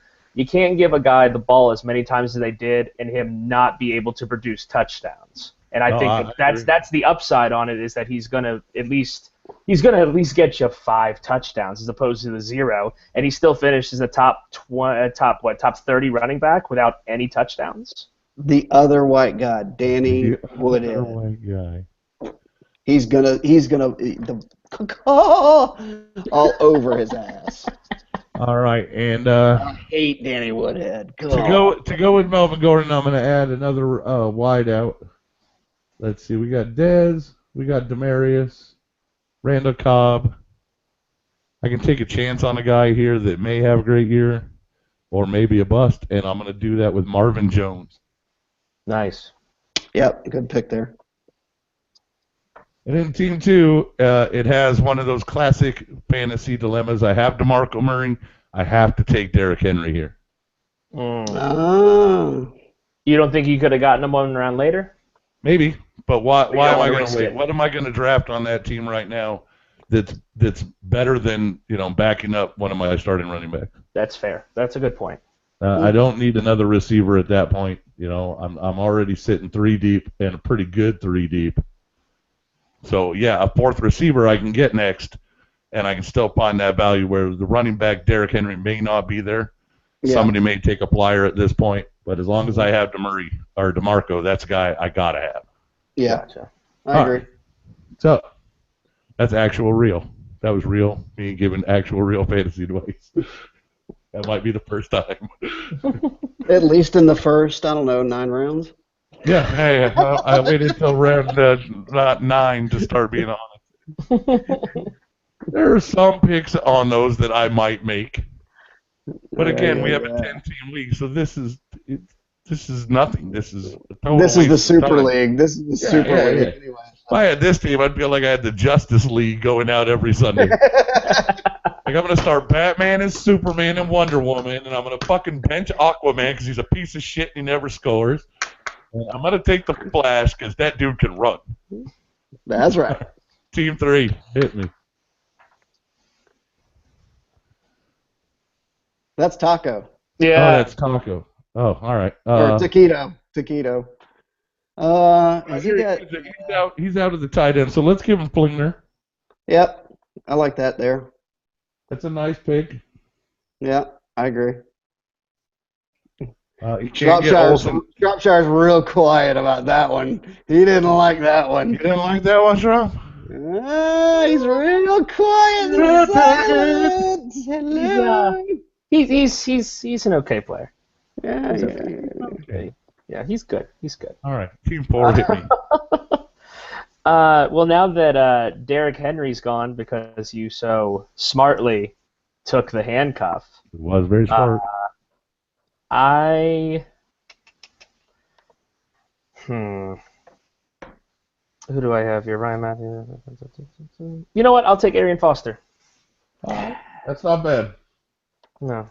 can't give a guy the ball as many times as they did and him not be able to produce touchdowns. And I think that's the upside on it, is that he's gonna at least get you 5 touchdowns as opposed to the 0, and he still finished as a top 30 running back without any touchdowns. The other white guy, Danny The other Woodhead. white guy. He's gonna all over his ass. All right, and I hate Danny Woodhead. to go with Melvin Gordon, I'm going to add another wide out. Let's see, we got Dez, we got Demarius, Randall Cobb. I can take a chance on a guy here that may have a great year, or maybe a bust, and I'm going to do that with Marvin Jones. Nice. Yep, good pick there. And in Team 2, it has one of those classic fantasy dilemmas. I have DeMarco Murray. I have to take Derrick Henry here. Oh. You don't think you could have gotten him 1 round later? Maybe, but why don't am I wanna going risk to wait? it. What am I going to draft on that team right now that's better than backing up one of my starting running backs? That's fair. That's a good point. I don't need another receiver at that point. I'm already sitting 3 deep, and a pretty good 3 deep. So yeah, a 4th receiver I can get next, and I can still find that value where the running back Derrick Henry may not be there. Yeah. Somebody may take a flyer at this point, but as long as I have DeMarco, that's a guy I gotta have. Yeah, Gotcha. I agree. So that's actual real. That was real. Me giving actual real fantasy advice. That might be the first time. At least in the first, 9 rounds. Yeah, hey, I waited until round 9 to start being honest. There are some picks on those that I might make, but again, we have a 10-team league, so this is nothing. This is a total This is waste the of Super time. League. This is the Super yeah, League. yeah. Anyway. If I had this team, I'd feel like I had the Justice League going out every Sunday. Like, I'm going to start Batman and Superman and Wonder Woman, and I'm going to fucking bench Aquaman because he's a piece of shit and he never scores. And I'm going to take the Flash because that dude can run. That's right. Team 3, hit me. That's Taco. Oh, Yeah. that's Taco. Oh, all right. Or Taquito. Has he got... He's out of the tight end, so let's give him Flingner. Yep, I like that there. That's a nice pick. Yeah, I agree. You can't get Olsen. Shropshire's real quiet about that one. He didn't like that one. You didn't like that one, Shrub? He's real quiet. And silent. Hello. He's an okay player. Yeah. Okay. Yeah, he's good. He's good. All right. Team 4, hit me. Well, now that Derrick Henry's gone because you so smartly took the handcuff. It was very smart. Who do I have here? Ryan Matthews. You know what? I'll take Arian Foster. That's not bad. No.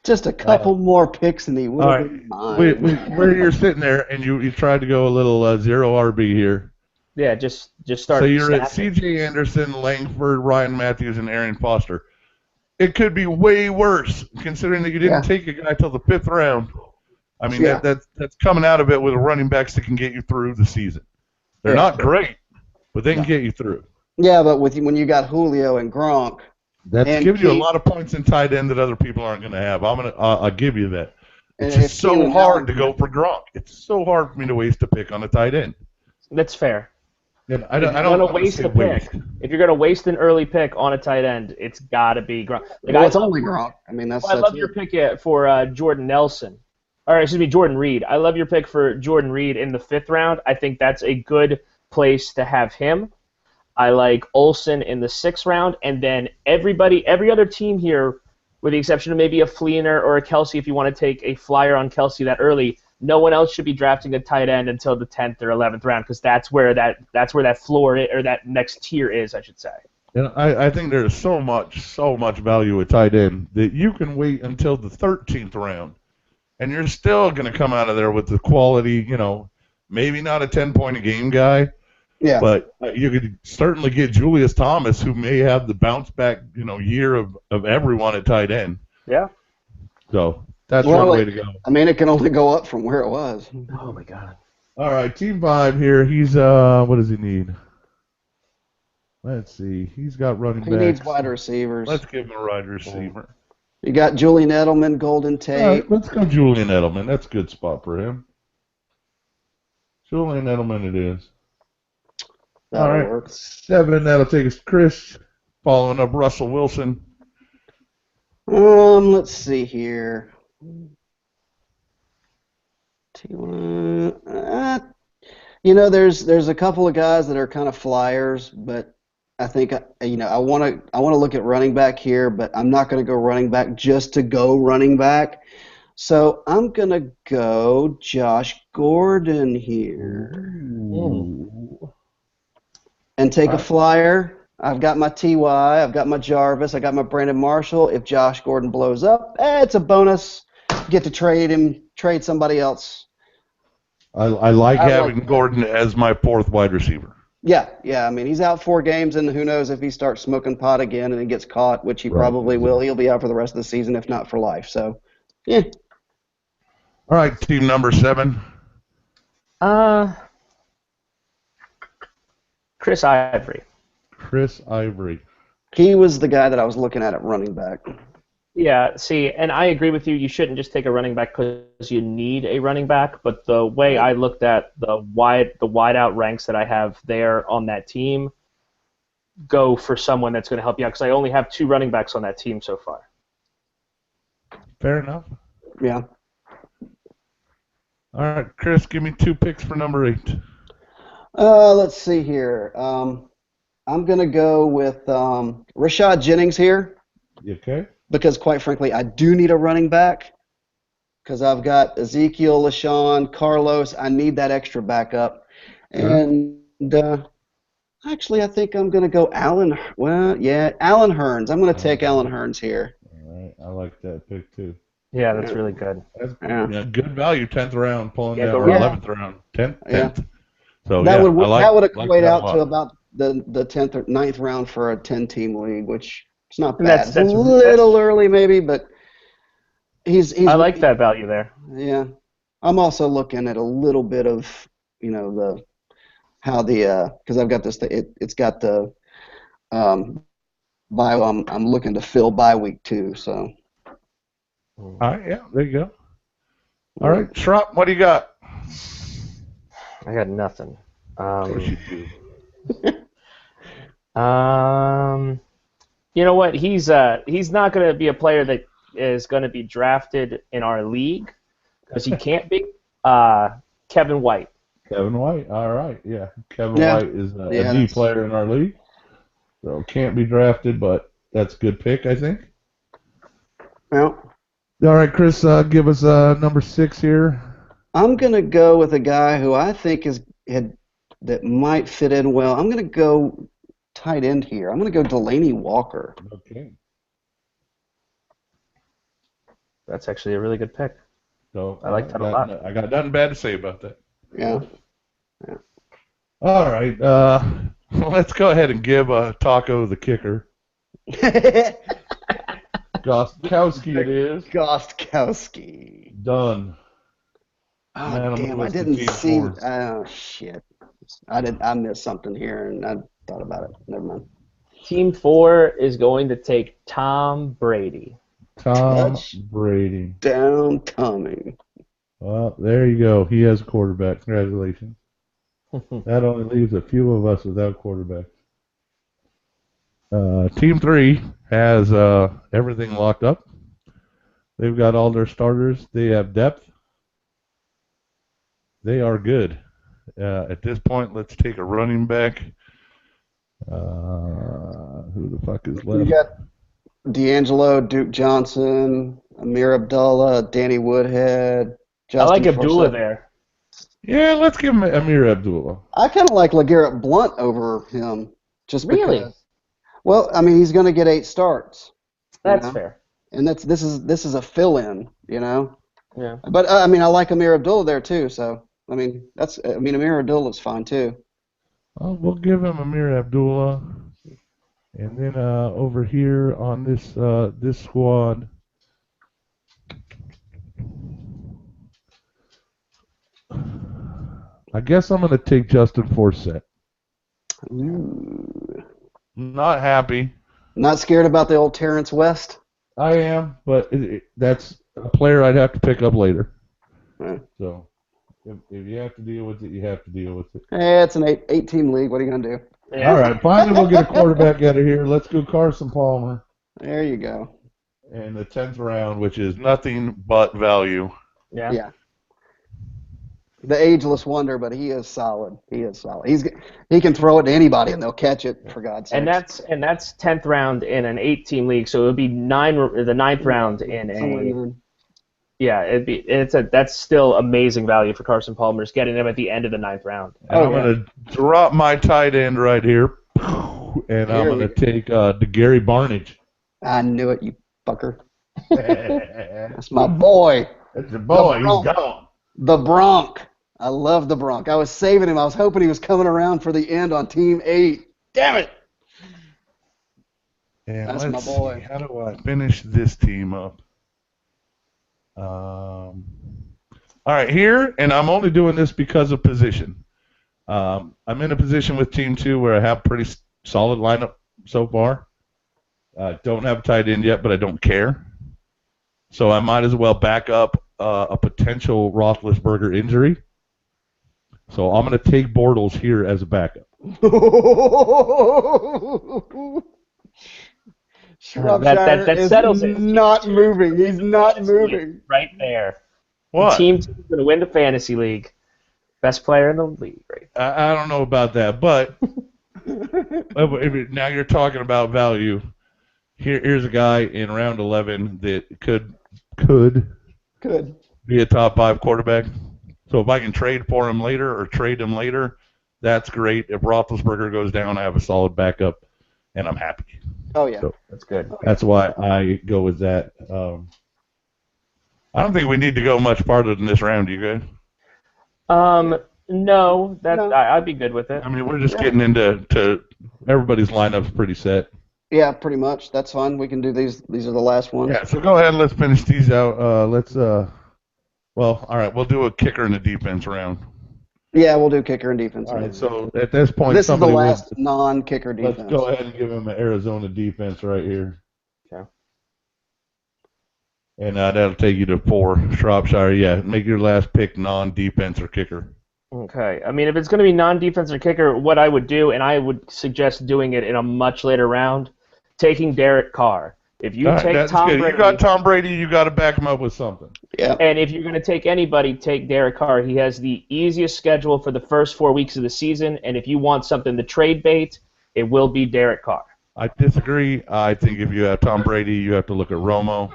Just a couple more picks and he would All have right. been mine. Where you're sitting there and you tried to go a little zero RB here. Yeah, just start. So you're at stacking. C.J. Anderson, Langford, Ryan Matthews, and Arian Foster. It could be way worse, considering that you didn't take a guy till the 5th round. I mean, that's coming out of it with running backs that can get you through the season. They're not great, but they can get you through. Yeah, but when you got Julio and Gronk, That's and giving you a Keith- lot of points in tight end that other people aren't going to have. I'll give you that. It's and just if so Keenan hard to Allen- go for Gronk. It's so hard for me to waste a pick on a tight end. That's fair. And I If don't you're gonna wanna waste say a pick, if you're gonna waste an early pick on a tight end, it's gotta be Gronk. Like, Well, it's only Gronk. I mean, I love your pick for Jordan Nelson. Or excuse me, Jordan Reed. I love your pick for Jordan Reed in the 5th round. I think that's a good place to have him. I like Olsen in the 6th round, and then every other team here, with the exception of maybe a Fleener or a Kelsey, if you want to take a flyer on Kelsey that early, no one else should be drafting a tight end until the 10th or 11th round, because that's where that floor or that next tier is, I should say. And I think there's so much value at tight end that you can wait until the 13th round, and you're still going to come out of there with the quality, maybe not a 10-point-a-game guy, but you could certainly get Julius Thomas, who may have the bounce-back, year of everyone at tight end. Yeah. So that's one way to go. I mean, it can only go up from where it was. Oh, my God. All right, Team 5 here. He's, what does he need? Let's see. He's got running backs. He needs wide receivers. Let's give him a wide receiver. You got Julian Edelman, Golden Tate. All right, let's go Julian Edelman. That's a good spot for him. Julian Edelman it is. That'll All right, work. 7. That'll take us to Chris. Following up Russell Wilson. Let's see here. There's a couple of guys that are kind of flyers, but I think I want to look at running back here, but I'm not going to go running back just to go running back. So I'm going to go Josh Gordon here. And take a flyer. I've got my T.Y., I've got my Jarvis, I got my Brandon Marshall. If Josh Gordon blows up, it's a bonus. Get to trade him, trade somebody else. I like having Gordon as my 4th wide receiver. Yeah. I mean, he's out 4 games, and who knows if he starts smoking pot again and he gets caught, which he probably will. He'll be out for the rest of the season, if not for life. So, yeah. All right, team number 7. Chris Ivory. Chris Ivory. He was the guy that I was looking at running back. Yeah, see, and I agree with you. You shouldn't just take a running back because you need a running back. But the way I looked at the wide out ranks that I have there on that team, go for someone that's going to help you out because I only have 2 running backs on that team so far. Fair enough. Yeah. All right, Chris, give me 2 picks for number 8. Let's see here. I'm going to go with Rashad Jennings here. You okay? Because, quite frankly, I do need a running back because I've got Ezekiel, LaShawn, Carlos. I need that extra backup. And actually, I think I'm going to go Alan Hearns. I'm going to take Alan Hearns here. All right, I like that pick too. Yeah, that's really good. That's good value, 10th round, pulling down, go or right. 11th round, 10th. Yeah. So that would like equate that out a lot. to about the 10th or 9th round for a 10-team league, which is not bad. That's It's a little early maybe, but he's I like that value there. Yeah. I'm also looking at a little bit of, because I've got this, it's got the bye. I'm looking to fill bye week too. So. All right, yeah, there you go. All right, Schrupp, what do you got? I got nothing. Of course you do. You know what? He's not going to be a player that is going to be drafted in our league because he can't be. Kevin White. Kevin White, all right, yeah. Kevin White is a D player in our league, so can't be drafted, but that's a good pick, I think. Well, All right, Chris, give us number 6 here. I'm gonna go with a guy who I think that might fit in well. I'm gonna go tight end here. I'm gonna go Delaney Walker. Okay. That's actually a really good pick. So I like that a lot. I got nothing bad to say about that. Yeah. All right, let's go ahead and give Taco the kicker. Gostkowski it is. Gostkowski. Done. Oh Man, I'm damn! gonna I list the didn't team see. forwards. Oh shit! I missed something here, and I thought about it. Never mind. Team 4 is going to take Tom Brady. Tom Touch. Brady. Down Tommy. Well, there you go. He has a quarterback. Congratulations. That only leaves a few of us without quarterbacks. Team 3 has everything locked up. They've got all their starters. They have depth. They are good. At this point, let's take a running back. Who the fuck is You left? got D'Angelo, Duke Johnson, Amir Abdullah, Danny Woodhead. I like Justin Abdullah Forsett. there. Yeah, let's give him Amir Abdullah. I kind of like LeGarrette Blunt over him, just Really? because. Well, I mean, he's going to get 8 starts, That's know? fair. and this is a fill-in, you know. Yeah. But I mean, I like Amir Abdullah there too. So I mean, Amir Abdullah's fine too. We'll give him Amir Abdullah. And then over here on this squad, I guess I'm going to take Justin Forsett. Ooh. Not happy. Not scared about the old Terrence West. I am, but that's a player I'd have to pick up later. Yeah. So if you have to deal with it, you have to deal with it. Hey, it's an 8-team league. What are you going to do? Yeah. All right, finally we'll get a quarterback out of here. Let's go Carson Palmer There you go. in the 10th round, which is nothing but value. Yeah. Yeah. The ageless wonder, but he is solid. He is solid. He can throw it to anybody and they'll catch it. For God's sake. And that's 10th round in an 8-team league, so it would be the 9th round in a that's still amazing value for Carson Palmer, just getting him at the end of the 9th round. And I'm going to drop my tight end right here, and I'm going to take DeGary Barnage. I knew it, you fucker. That's That's my boy. your boy. He's Bronc. gone. The Bronc. I love the Bronc. I was saving him. I was hoping he was coming around for the end on Team 8. Damn it. And That's let's my boy. see, how do I finish this team up? All right, here, and I'm only doing this because of position. I'm in a position with Team 2 where I have pretty solid lineup so far. Don't have a tight end yet, but I don't care. So I might as well back up a potential Roethlisberger injury. So I'm going to take Bortles here as a backup. Shropshire that is settles it. not moving. He's not moving. Right there. What? Team 2 is going to win the fantasy league. Best player in the league, right? I don't know about that, but now you're talking about value. Here's a guy in round 11 that could Good. be a top 5 quarterback. So if I can trade for him later or trade him later, that's great. If Roethlisberger goes down, I have a solid backup, and I'm happy. Oh, yeah. So That's good. that's why I go with that. I don't think we need to go much farther than this round, you guys. No, No. I'd be good with it. I mean, we're just getting into everybody's lineup's pretty set. Yeah, pretty much. That's fine. We can do these. These are the last ones. Yeah, so go ahead and let's finish these out. Well, all right, we'll do a kicker and a defense round. Yeah, we'll do kicker and defense. All right, so at this point, this is the somebody last non-kicker defense. let's go ahead and give him an Arizona defense right here. Okay. And that'll take you to 4. Shropshire, yeah. Make your last pick non-defense or kicker. Okay. I mean, if it's going to be non-defense or kicker, what I would do, and I would suggest doing it in a much later round, taking Derek Carr. If you All right, take that's Tom good. Brady, You got Tom Brady, you got to back him up with something. Yeah. and if you're going to take anybody, take Derek Carr. He has the easiest schedule for the first 4 weeks of the season, and if you want something to trade bait, it will be Derek Carr. I disagree. I think if you have Tom Brady, you have to look at Romo.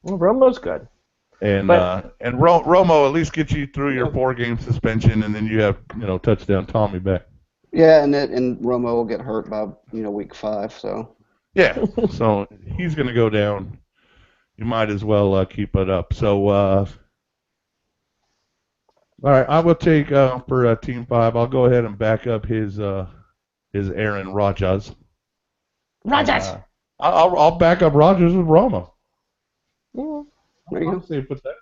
Well, Romo's good. And But- Romo at least gets you through your 4-game suspension, and then you have touchdown Tommy back. Yeah, and Romo will get hurt by week 5. So Yeah, so he's going to go down. You might as well keep it up. So, all right, I will take for Team 5. I'll go ahead and back up his Aaron Rodgers. Rodgers. I'll back up Rodgers with Romo. Yeah. there you I'll go. say put that.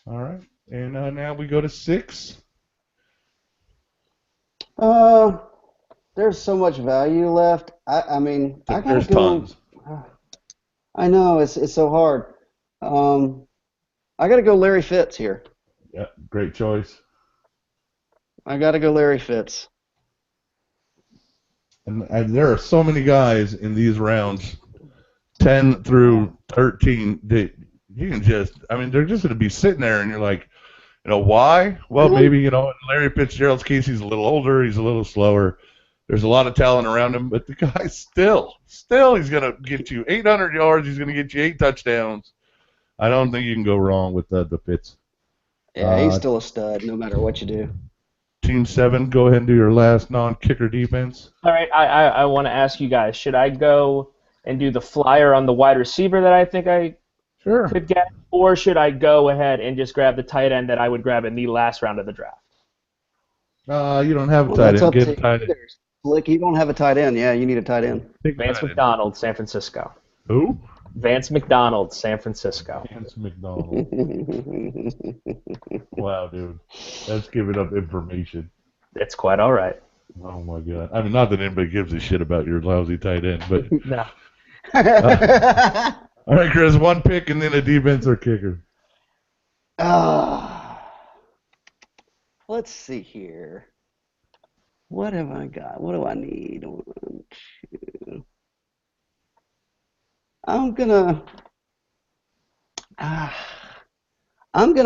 All right, and now we go to 6. There's so much value left. I mean, I gotta There's go. tons. I know it's so hard. I gotta go Larry Fitz here. Yeah, great choice. I gotta go Larry Fitz. And there are so many guys in these rounds, 10 through 13, that you can they're just going to be sitting there, and you're like, why? Well, maybe, in Larry Fitzgerald's case, he's a little older, he's a little slower. There's a lot of talent around him, but the guy still, he's going to get you 800 yards, he's going to get you 8 touchdowns. I don't think you can go wrong with the Fitz. Yeah, he's still a stud, no matter what you do. Team 7, go ahead and do your last non-kicker defense. All right, I want to ask you guys, should I go and do the flyer on the wide receiver that I think I Sure. could get, or should I go ahead and just grab the tight end that I would grab in the last round of the draft? You don't have a Well, tight that's end. up Get to a tight you end. there. Slick, you don't have a tight end. Yeah, you need a tight end. Pick Vance tight end. McDonald, San Francisco. Who? Vance McDonald, San Francisco. Vance McDonald. Wow, dude. That's giving up information. It's quite all right. Oh, my God. I mean, not that anybody gives a shit about your lousy tight end, but... No. All right, Chris, one pick and then a defense or kicker. Let's see here. What have I got? What do I need? 1, 2. I'm gonna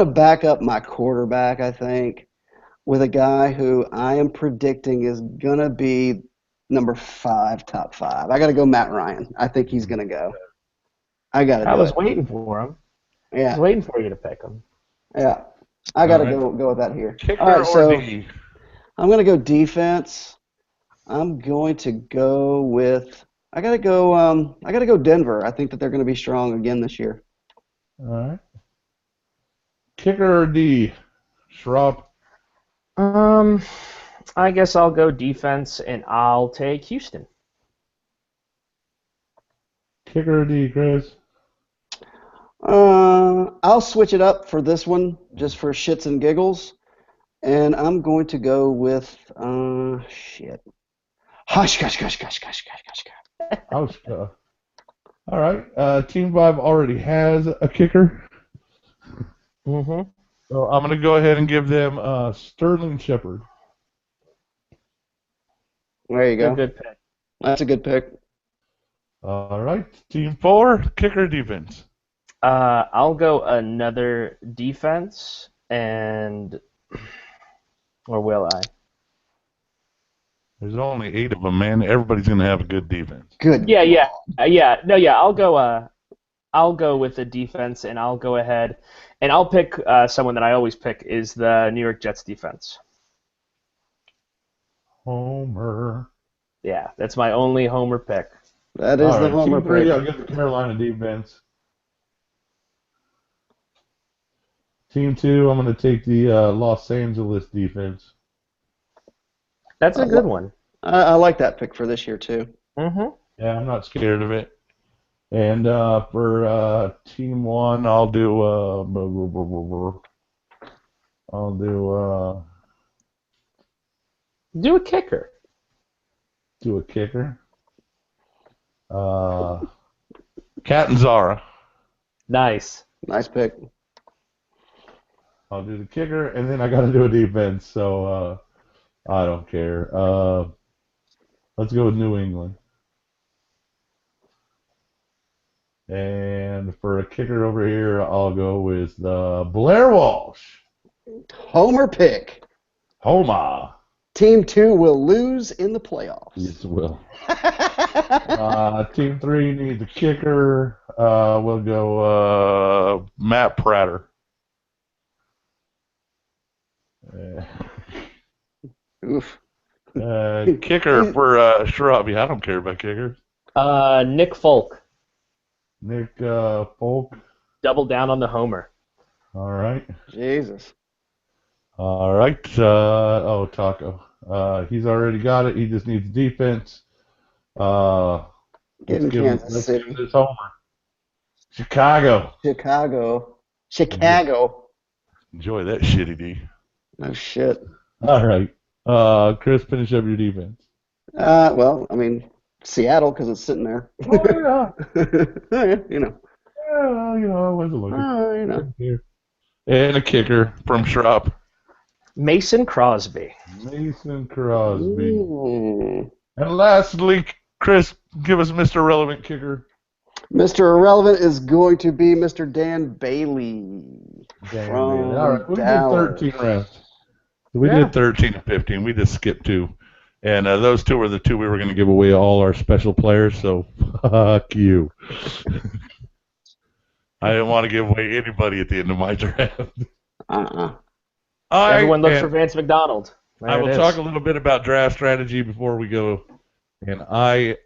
back up my quarterback, I think, with a guy who I am predicting is gonna be number 5, top 5. I gotta go Matt Ryan. I think he's gonna go. I gotta do I was it. waiting for him. I Yeah, was waiting for you to pick him. yeah. I gotta All right. go with that here. Kicker All right, or so D? I'm gonna go defense. I'm going to go with. I gotta go Denver. I think that they're gonna be strong again this year. All right. Kicker or D? Schraub. I guess I'll go defense, and I'll take Houston. Kicker or D, Chris? I'll switch it up for this one, just for shits and giggles, and I'm going to go with shit. Hush, gosh, gosh, gosh, gosh, gosh, gosh, gosh. All right. Team 5 already has a kicker. Mm-hmm. So I'm going to go ahead and give them Sterling Shepard. There you go. Good pick. That's a good pick. All right. Team 4, kicker defense. I'll go another defense, or will I? There's only 8 of them, man. Everybody's going to have a good defense. Good. Yeah. I'll go with the defense, and I'll go ahead and I'll pick someone that I always pick is the New York Jets defense. Homer. Yeah, that's my only homer pick. That is All the right, homer Team 3, pick. I'll give the Carolina defense. Team 2, I'm going to take the Los Angeles defense. That's a good one. I like that pick for this year too. Mm-hmm. Yeah, I'm not scared of it. And for Team 1, I'll do Do a kicker. a kicker. Catanzara. Nice. Nice pick. I'll do the kicker, and then I got to do a defense, so I don't care. Let's go with New England. And for a kicker over here, I'll go with Blair Walsh. Homer pick. Homa. Team 2 will lose in the playoffs. Yes, it will. Team 3 needs a kicker. We'll go Matt Prater. Oof. Kicker for Shrubby. I don't care about kickers. Nick Folk. Nick Folk. Double down on the homer. All right. Jesus. All right. Taco. He's already got it. He just needs defense. Give him Kansas City. This homer. Chicago. Chicago. Enjoy that shitty D. Oh, shit. All right. Chris, finish up your defense. Well, I mean, Seattle, because it's sitting there. Oh, yeah. You know. I wasn't looking. You know. Here. And a kicker from Schraub. Mason Crosby. Mason Crosby. Ooh. And lastly, Chris, give us Mr. Relevant kicker. Mr. Irrelevant is going to be Mr. Dan Bailey. Dan From Bailey. All right, we Dallas. did 13 rounds. We did 13 and 15. We just skipped 2. And those 2 were the 2 we were going to give away all our special players, so fuck you. I didn't want to give away anybody at the end of my draft. Everyone look for Vance McDonald. I will talk a little bit about draft strategy before we go. And I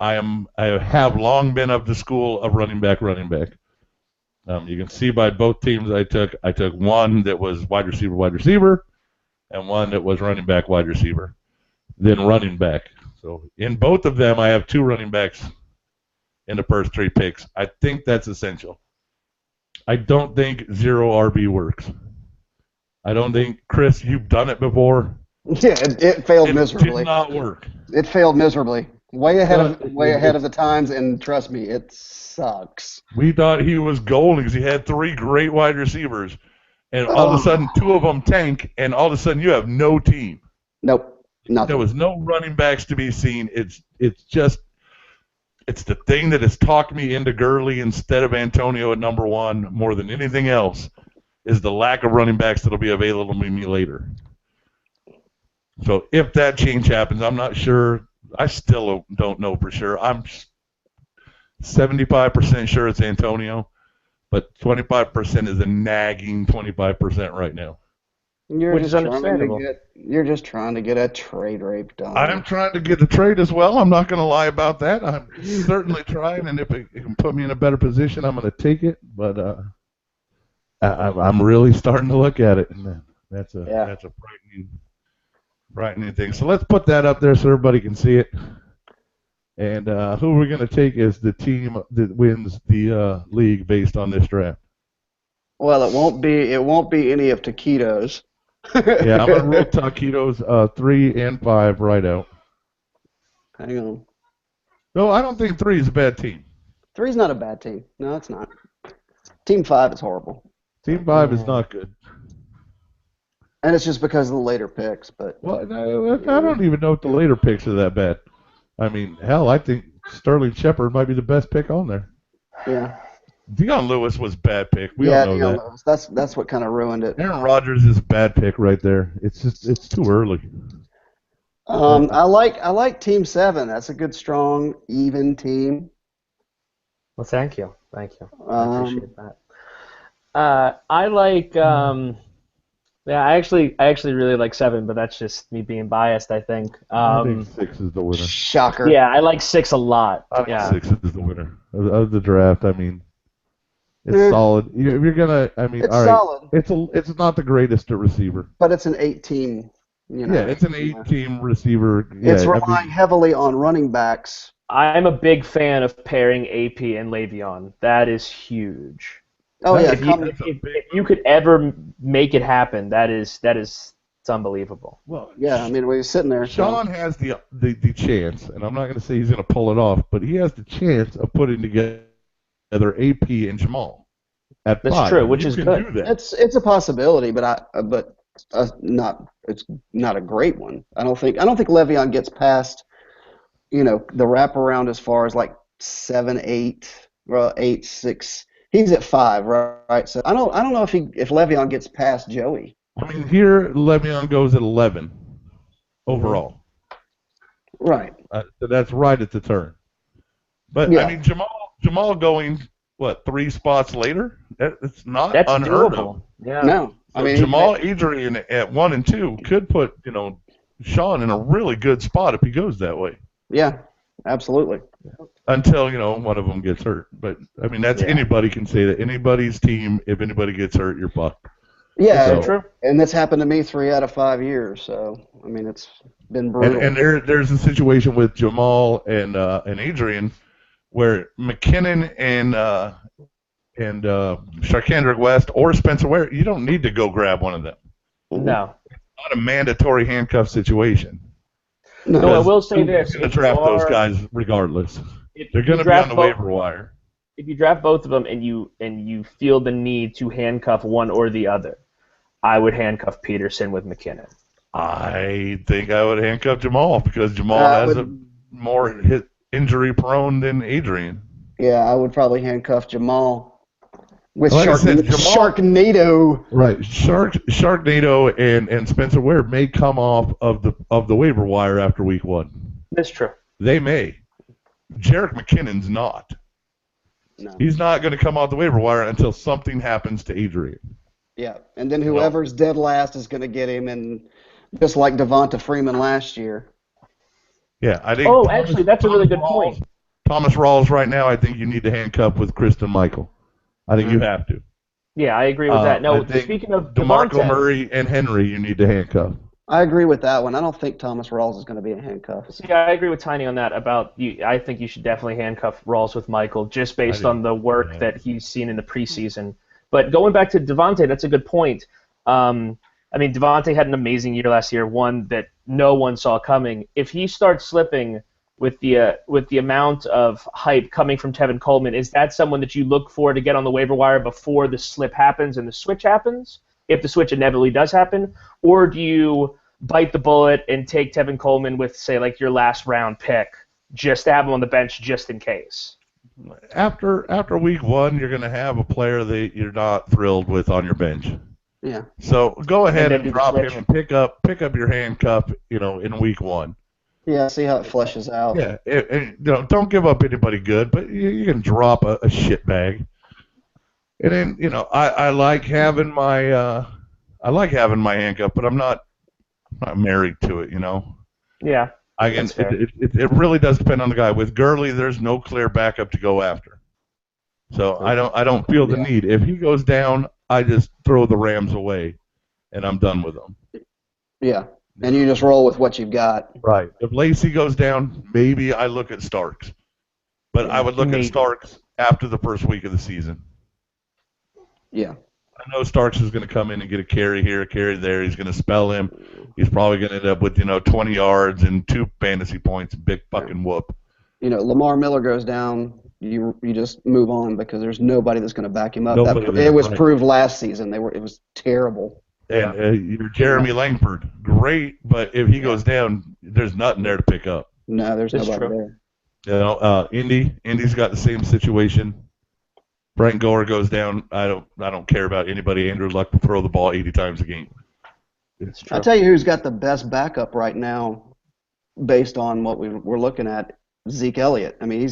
have long been of the school of running back. You can see by both teams I took one that was wide receiver, and one that was running back, wide receiver, then running back. So in both of them, I have 2 running backs in the first 3 picks. I think that's essential. I don't think 0 RB works. I don't think, Chris, you've done it before. Yeah, it failed miserably. It did not work. It failed miserably. Way ahead of the times, and trust me, it sucks. We thought he was golden because he had 3 great wide receivers, and all of a sudden 2 of them tank, and all of a sudden you have no team. Nope, nothing. There was no running backs to be seen. It's the thing that has talked me into Gurley instead of Antonio at number 1 more than anything else is the lack of running backs that will be available to me later. So if that change happens, I'm not sure. I still don't know for sure. I'm 75% sure it's Antonio, but 25% is a nagging 25% right now. Which is understandable. You're just trying to get a trade rape done. I'm trying to get the trade as well. I'm not going to lie about that. I'm certainly trying, and if it can put me in a better position, I'm going to take it. But I'm really starting to look at it, and that's a frightening thing. So let's put that up there so everybody can see it. And who we're going to take is the team that wins the league based on this draft. Well, it won't be any of Taquitos. Yeah, I'm going to roll Taquitos 3 and 5 right out. Hang on. No, I don't think 3 is a bad team. 3's not a bad team. No, it's not. Team 5 is horrible. Team 5 is not good. And it's just because of the later picks. But Well, I don't even know if the later picks are that bad. I mean, hell, I think Sterling Shepard might be the best pick on there. yeah, Deion Lewis was a bad pick. We all know Deion that. Lewis. That's what kind of ruined it. Aaron Rodgers is a bad pick right there. It's too early. I like Team 7. That's a good, strong, even team. Well, thank you. I appreciate that. I like. I actually really like 7, but that's just me being biased, I think. I think 6 is the winner. Shocker. Yeah, I like 6 a lot. I think Yeah. 6 is the winner of the draft. I mean, it's Yeah. solid. You're gonna. I mean, It's all right. solid, It's not the greatest at receiver. but it's an 8-team. Yeah, it's an 8-team receiver. Yeah, It's I relying mean, heavily on running backs. I'm a big fan of pairing AP and Le'Veon. That is huge. Oh yeah, If you could ever make it happen, it's unbelievable. well, yeah. I mean, we're sitting there. Sean has the chance, and I'm not going to say he's going to pull it off, but he has the chance of putting together AP and Jamal at That's 5. true, which You is can good. do that. It's a possibility, but it's not a great one. I don't think Le'Veon gets past, the wraparound as far as like 7, 8, well 8, 6. He's at 5, right? So I don't know if Le'Veon gets past Joey. I mean, here Le'Veon goes at 11. overall. Right. So that's right at the turn. But Yeah. I mean, Jamal going 3 spots later? It's not That's unheard of. doable. Yeah. No. So I mean, Jamal Adrian at 1 and 2 could put Sean in a really good spot if he goes that way. yeah, absolutely. Until one of them gets hurt. But I mean, that's Yeah. anybody can say that. Anybody's team, if anybody gets hurt, you're fucked. Yeah, So- True. and that's happened to me 3 out of 5 years. So I mean, it's been brutal. And there's a situation with Jamal and Adrian where McKinnon and Sharkandrick West or Spencer Ware, you don't need to go grab one of them. No. Not a mandatory handcuff situation. No. No, I will say You're this. going to if you draft those are- guys regardless. if They're you going to be draft on the both- waiver wire. If you draft both of them and you feel the need to handcuff one or the other, I would handcuff Peterson with McKinnon. I think I would handcuff Jamal because Jamal has a more hit injury prone than Adrian. Yeah, I would probably handcuff Jamal with Like I said, Jamal- Sharknado. Right, Sharknado and Spencer Ware may come off of the waiver wire after week 1. That's true. They may. Jerick McKinnon's not. No. He's not going to come off the waiver wire until something happens to Adrian. Yeah, and then whoever's dead last is going to get him, and just like Devonta Freeman last year. Yeah, I think. Oh, actually, that's a really good point. Thomas Rawls right now, I think you need to handcuff with Kristen Michael. I think you have to. Yeah, I agree with that. I No, think speaking of DeMarco Devontae, Murray and Henry, you need to handcuff. I agree with that one. I don't think Thomas Rawls is going to be in handcuffs. see, I agree with Tiny on that. About you, I think you should definitely handcuff Rawls with Michael, just based do. on the work Yeah. that he's seen in the preseason. But going back to Devontae, that's a good point. I mean, Devontae had an amazing year last year, one that no one saw coming. If he starts slipping with the amount of hype coming from Tevin Coleman, is that someone that you look for to get on the waiver wire before the slip happens and the switch happens, if the switch inevitably does happen? Or do you bite the bullet and take Tevin Coleman with, say, like your last round pick, just to have him on the bench just in case? After week 1, you're going to have a player that you're not thrilled with on your bench. Yeah. So go ahead then and do the drop him switch. and pick up your handcuff, in week 1. Yeah, see how it fleshes out. Yeah, don't give up anybody good, but you can drop a shit bag. And then I like having my handcuff, but I'm not married to it. Yeah. I can. That's fair. It really does depend on the guy. With Gurley, there's no clear backup to go after, so I don't feel the need. If he goes down, I just throw the Rams away, and I'm done with them. Yeah, and you just roll with what you've got. Right. If Lacey goes down, maybe I look at Starks, but I would look Maybe. at Starks after the first week of the season. Yeah. I know Starks is going to come in and get a carry here, a carry there. He's going to spell him. He's probably going to end up with 20 yards and 2 fantasy points. Big fucking whoop. Lamar Miller goes down, you just move on because there's nobody that's going to back him up. Nobody there, It was right. proved last season. It was terrible. And you're Jeremy Langford, great, but if he goes down, there's nothing there to pick up. No, there's That's nobody true. there. Indy's got the same situation. Frank Gore goes down. I don't care about anybody. Andrew Luck will throw the ball 80 times a game. It's true. I'll tell you who's got the best backup right now, based on what we're looking at. Zeke Elliott. I mean,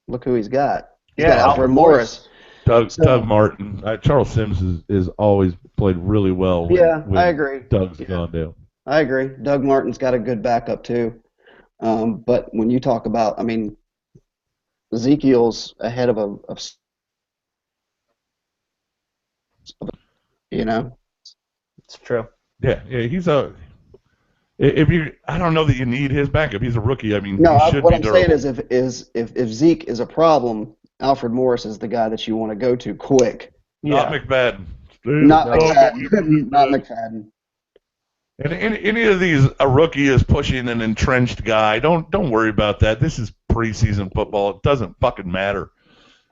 look who he's got. He's got Alfred Morris. Doug Martin. Charles Sims is always played really well. When I agree. Doug's gone down. I agree. Doug Martin's got a good backup too. But when you talk about, I mean, Ezekiel's ahead of It's true. Yeah, he's a. I don't know that you need his backup. He's a rookie. I mean, No, he should what be I'm durable. saying is if Zeke is a problem, Alfred Morris is the guy that you want to go to quick. Not Yeah. McFadden. Not No. McFadden. Not McFadden. And any of these, a rookie is pushing an entrenched guy. Don't worry about that. This is preseason football. It doesn't fucking matter.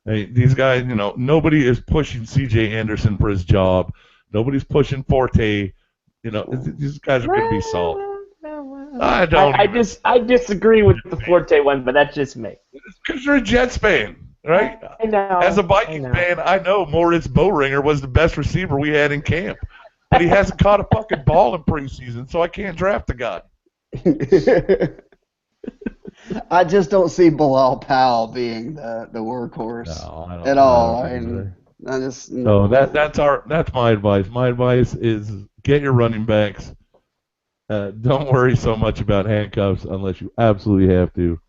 Hey, these guys, nobody is pushing C.J. Anderson for his job. Nobody's pushing Forte. These guys are going to be solid. I don't. I disagree with the Forte one, but that's just me. Because you're a Jets fan, right? I know. As a Vikings fan, I know Moritz Boehringer was the best receiver we had in camp. But he hasn't caught a fucking ball in preseason, so I can't draft the guy. I just don't see Bilal Powell being the workhorse No, I don't. at I all. don't think so. I just So that's my advice. My advice is get your running backs. Don't worry so much about handcuffs unless you absolutely have to.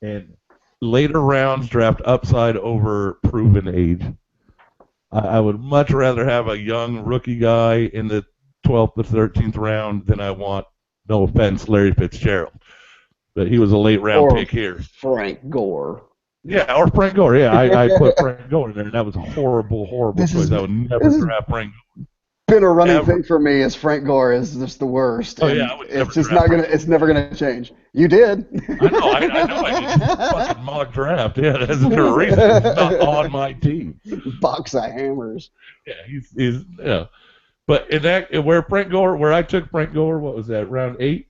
And later rounds draft upside over proven age. I would much rather have a young rookie guy in the 12th or 13th round than I want, no offense, Larry Fitzgerald. But he was a late round Or pick here. Frank Gore. Yeah, or Frank Gore. Yeah, I put Frank Gore in there, and that was a horrible This choice. is- I would never this is- draft Frank Gore. Been a running Ever. thing for me is Frank Gore is just the worst. Oh, and yeah, I would never it's just draft not gonna. It's never gonna change. You did. I know I did. Fucking mock draft. Yeah, that's the reason. He's not on my team. Box of hammers. Yeah, he's yeah. But where I took Frank Gore, what was that? Round 8?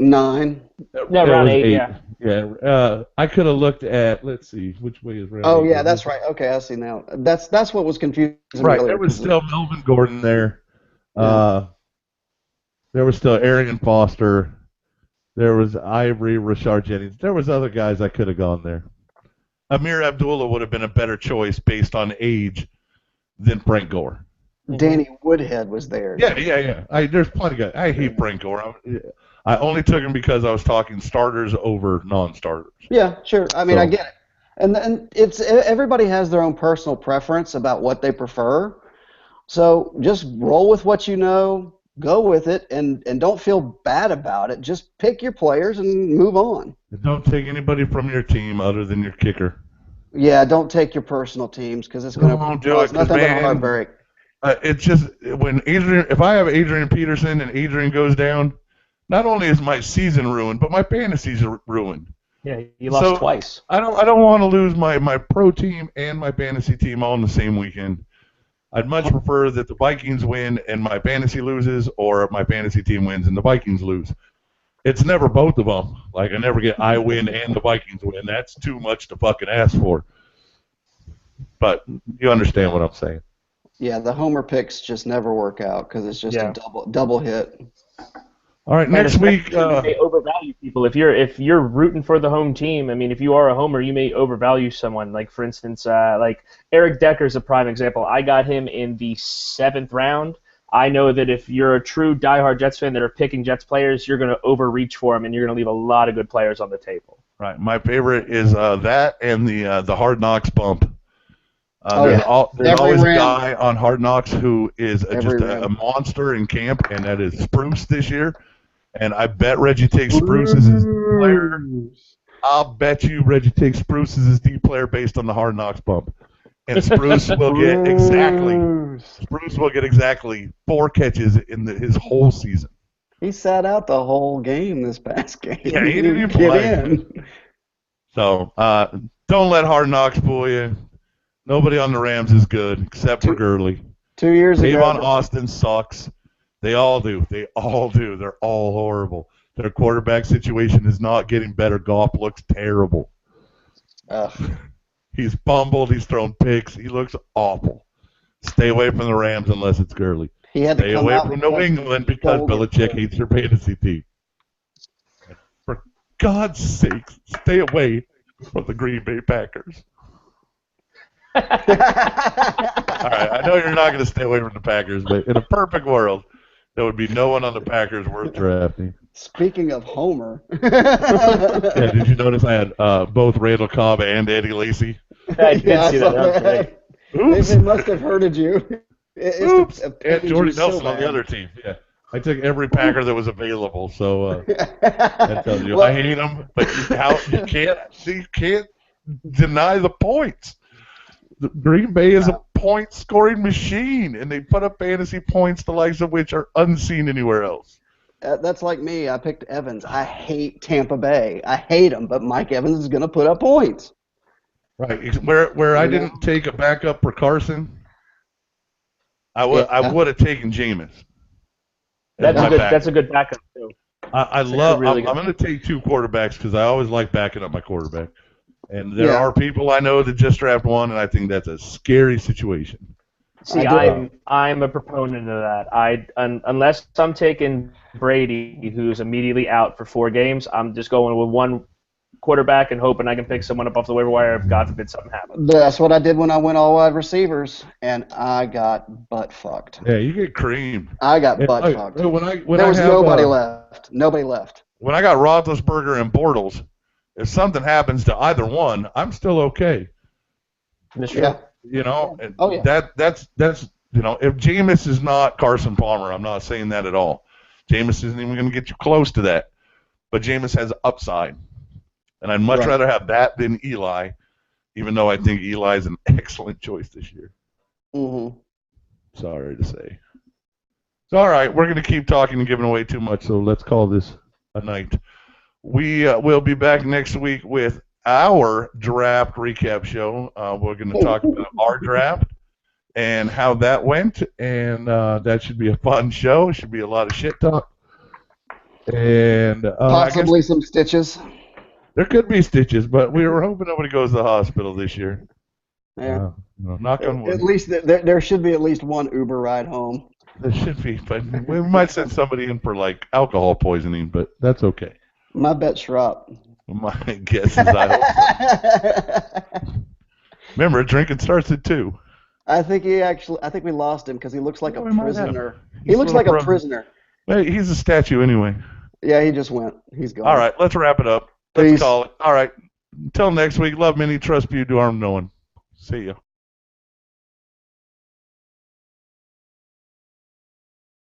9. No, That round was 8, yeah. Yeah. I could have looked at. Let's see, which way is round? Oh 8? yeah, that's right. Okay, I see now. That's what was confusing me Right. earlier. There was still Melvin Gordon there. There was still Arian Foster. There was Ivory, Rashard Jennings. There was other guys I could have gone there. Amir Abdullah would have been a better choice based on age than Frank Gore. Danny Woodhead was there. Yeah. There's plenty of guys. I hate Frank Gore. I only took him because I was talking starters over non-starters. Yeah, sure. I mean, So- I get it. And it's everybody has their own personal preference about what they prefer. So just roll with what you know, go with it, and don't feel bad about it. Just pick your players and move on. Don't take anybody from your team other than your kicker. Yeah, don't take your personal teams because it's going Don't to do it, cause 'cause, nothing but a man, heartbreak. It's just if I have Adrian Peterson and Adrian goes down, not only is my season ruined, but my fantasy's ruined. Yeah, you lost So- twice. I don't want to lose my pro team and my fantasy team all in the same weekend. I'd much prefer that the Vikings win and my fantasy loses, or my fantasy team wins and the Vikings lose. It's never both of them. Like, I never get I win and the Vikings win. That's too much to fucking ask for. But you understand what I'm saying. Yeah, the homer picks just never work out because it's just Yeah. a double hit. All right, next And week. especially you may overvalue people. If you're rooting for the home team, I mean, if you are a homer, you may overvalue someone. Like for instance, like Eric Decker's a prime example. I got him in the 7th round. I know that if you're a true diehard Jets fan that are picking Jets players, you're going to overreach for them, and you're going to leave a lot of good players on the table. Right, my favorite is that and the Hard Knocks bump. Oh, There's yeah. there's Every always a round. guy on Hard Knocks who is Every just round. a monster in camp, and that is Spruce this year. And I bet Reggie takes Spruce as his D player. I'll bet you Reggie takes Spruce as his D player based on the Hard Knocks bump. And Spruce will get exactly 4 catches in his whole season. He sat out the whole game this past game. Yeah, he didn't even get play. in. So don't let Hard Knocks fool you. Nobody on the Rams is good except for Gurley. 2 years Tavon ago. Austin sucks. They all do. They're all horrible. Their quarterback situation is not getting better. Goff looks terrible. Ugh. He's bumbled. He's thrown picks. He looks awful. Stay away from the Rams unless it's Gurley. He had to Stay come away out from and New cut- England because fold it. Belichick hates their fantasy team. For God's sakes, stay away from the Green Bay Packers. All right, I know you're not going to stay away from the Packers, but in a perfect world, there would be no one on the Packers worth drafting. Speaking of Homer. Yeah, did you notice I had both Randall Cobb and Eddie Lacy? I did Yeah, I see saw that. That was great. Oops. They must have hurted you. Oops. And Jordy Jordy Nelson on the other team. Yeah, I took every Packer that was available. So that tells you I hate them, but you can't deny the points. The Green Bay is a point-scoring machine, and they put up fantasy points, the likes of which are unseen anywhere else. That's like me. I picked Evans. I hate Tampa Bay. I hate him, but Mike Evans is going to put up points. Right, where I didn't take a backup for Carson, I would have taken Jameis. That's a good backup too. I'm going to take 2 quarterbacks because I always like backing up my quarterback. And there Yeah. are people I know that just draft one, and I think that's a scary situation. See, I do. I'm a proponent of that. Unless I'm taking Brady, who's immediately out for 4 games, I'm just going with one quarterback and hoping I can pick someone up off the waiver wire if God forbid something happens. That's what I did when I went all wide receivers, and I got butt fucked. Yeah, you get creamed. I got Yeah, butt I- fucked. when I when There I was have, nobody left. Nobody left. when I got Roethlisberger and Bortles, if something happens to either one, I'm still okay. That's Yeah. true. You know, and Oh, yeah. that's you know, if Jameis is not Carson Palmer, I'm not saying that at all. Jameis isn't even going to get you close to that, but Jameis has upside, and I'd much Right. rather have that than Eli, even though I think Eli is an excellent choice this year. Mm-hmm. Sorry to say. So, all right, we're going to keep talking and giving away too much, so let's call this a night. We will be back next week with our draft recap show. We're going to talk about our draft and how that went, and that should be a fun show. It should be a lot of shit talk. And I guess Possibly some stitches. there could be stitches, but we were hoping nobody goes to the hospital this year. Yeah. Knock on wood. At least there should be at least one Uber ride home. There should be, but we might send somebody in for like alcohol poisoning, but that's okay. My bet's Schropp. My guess is I hope so. Remember, drinking starts at 2. I think we lost him because he looks like a Oh, we might have. prisoner. He He's looks still like a frozen. prisoner. Well, he's a statue anyway. Yeah, he just went. He's gone. All right, let's wrap it up. Let's Peace. call it. All right. Until next week, love many, trust few, do harm no one. See ya.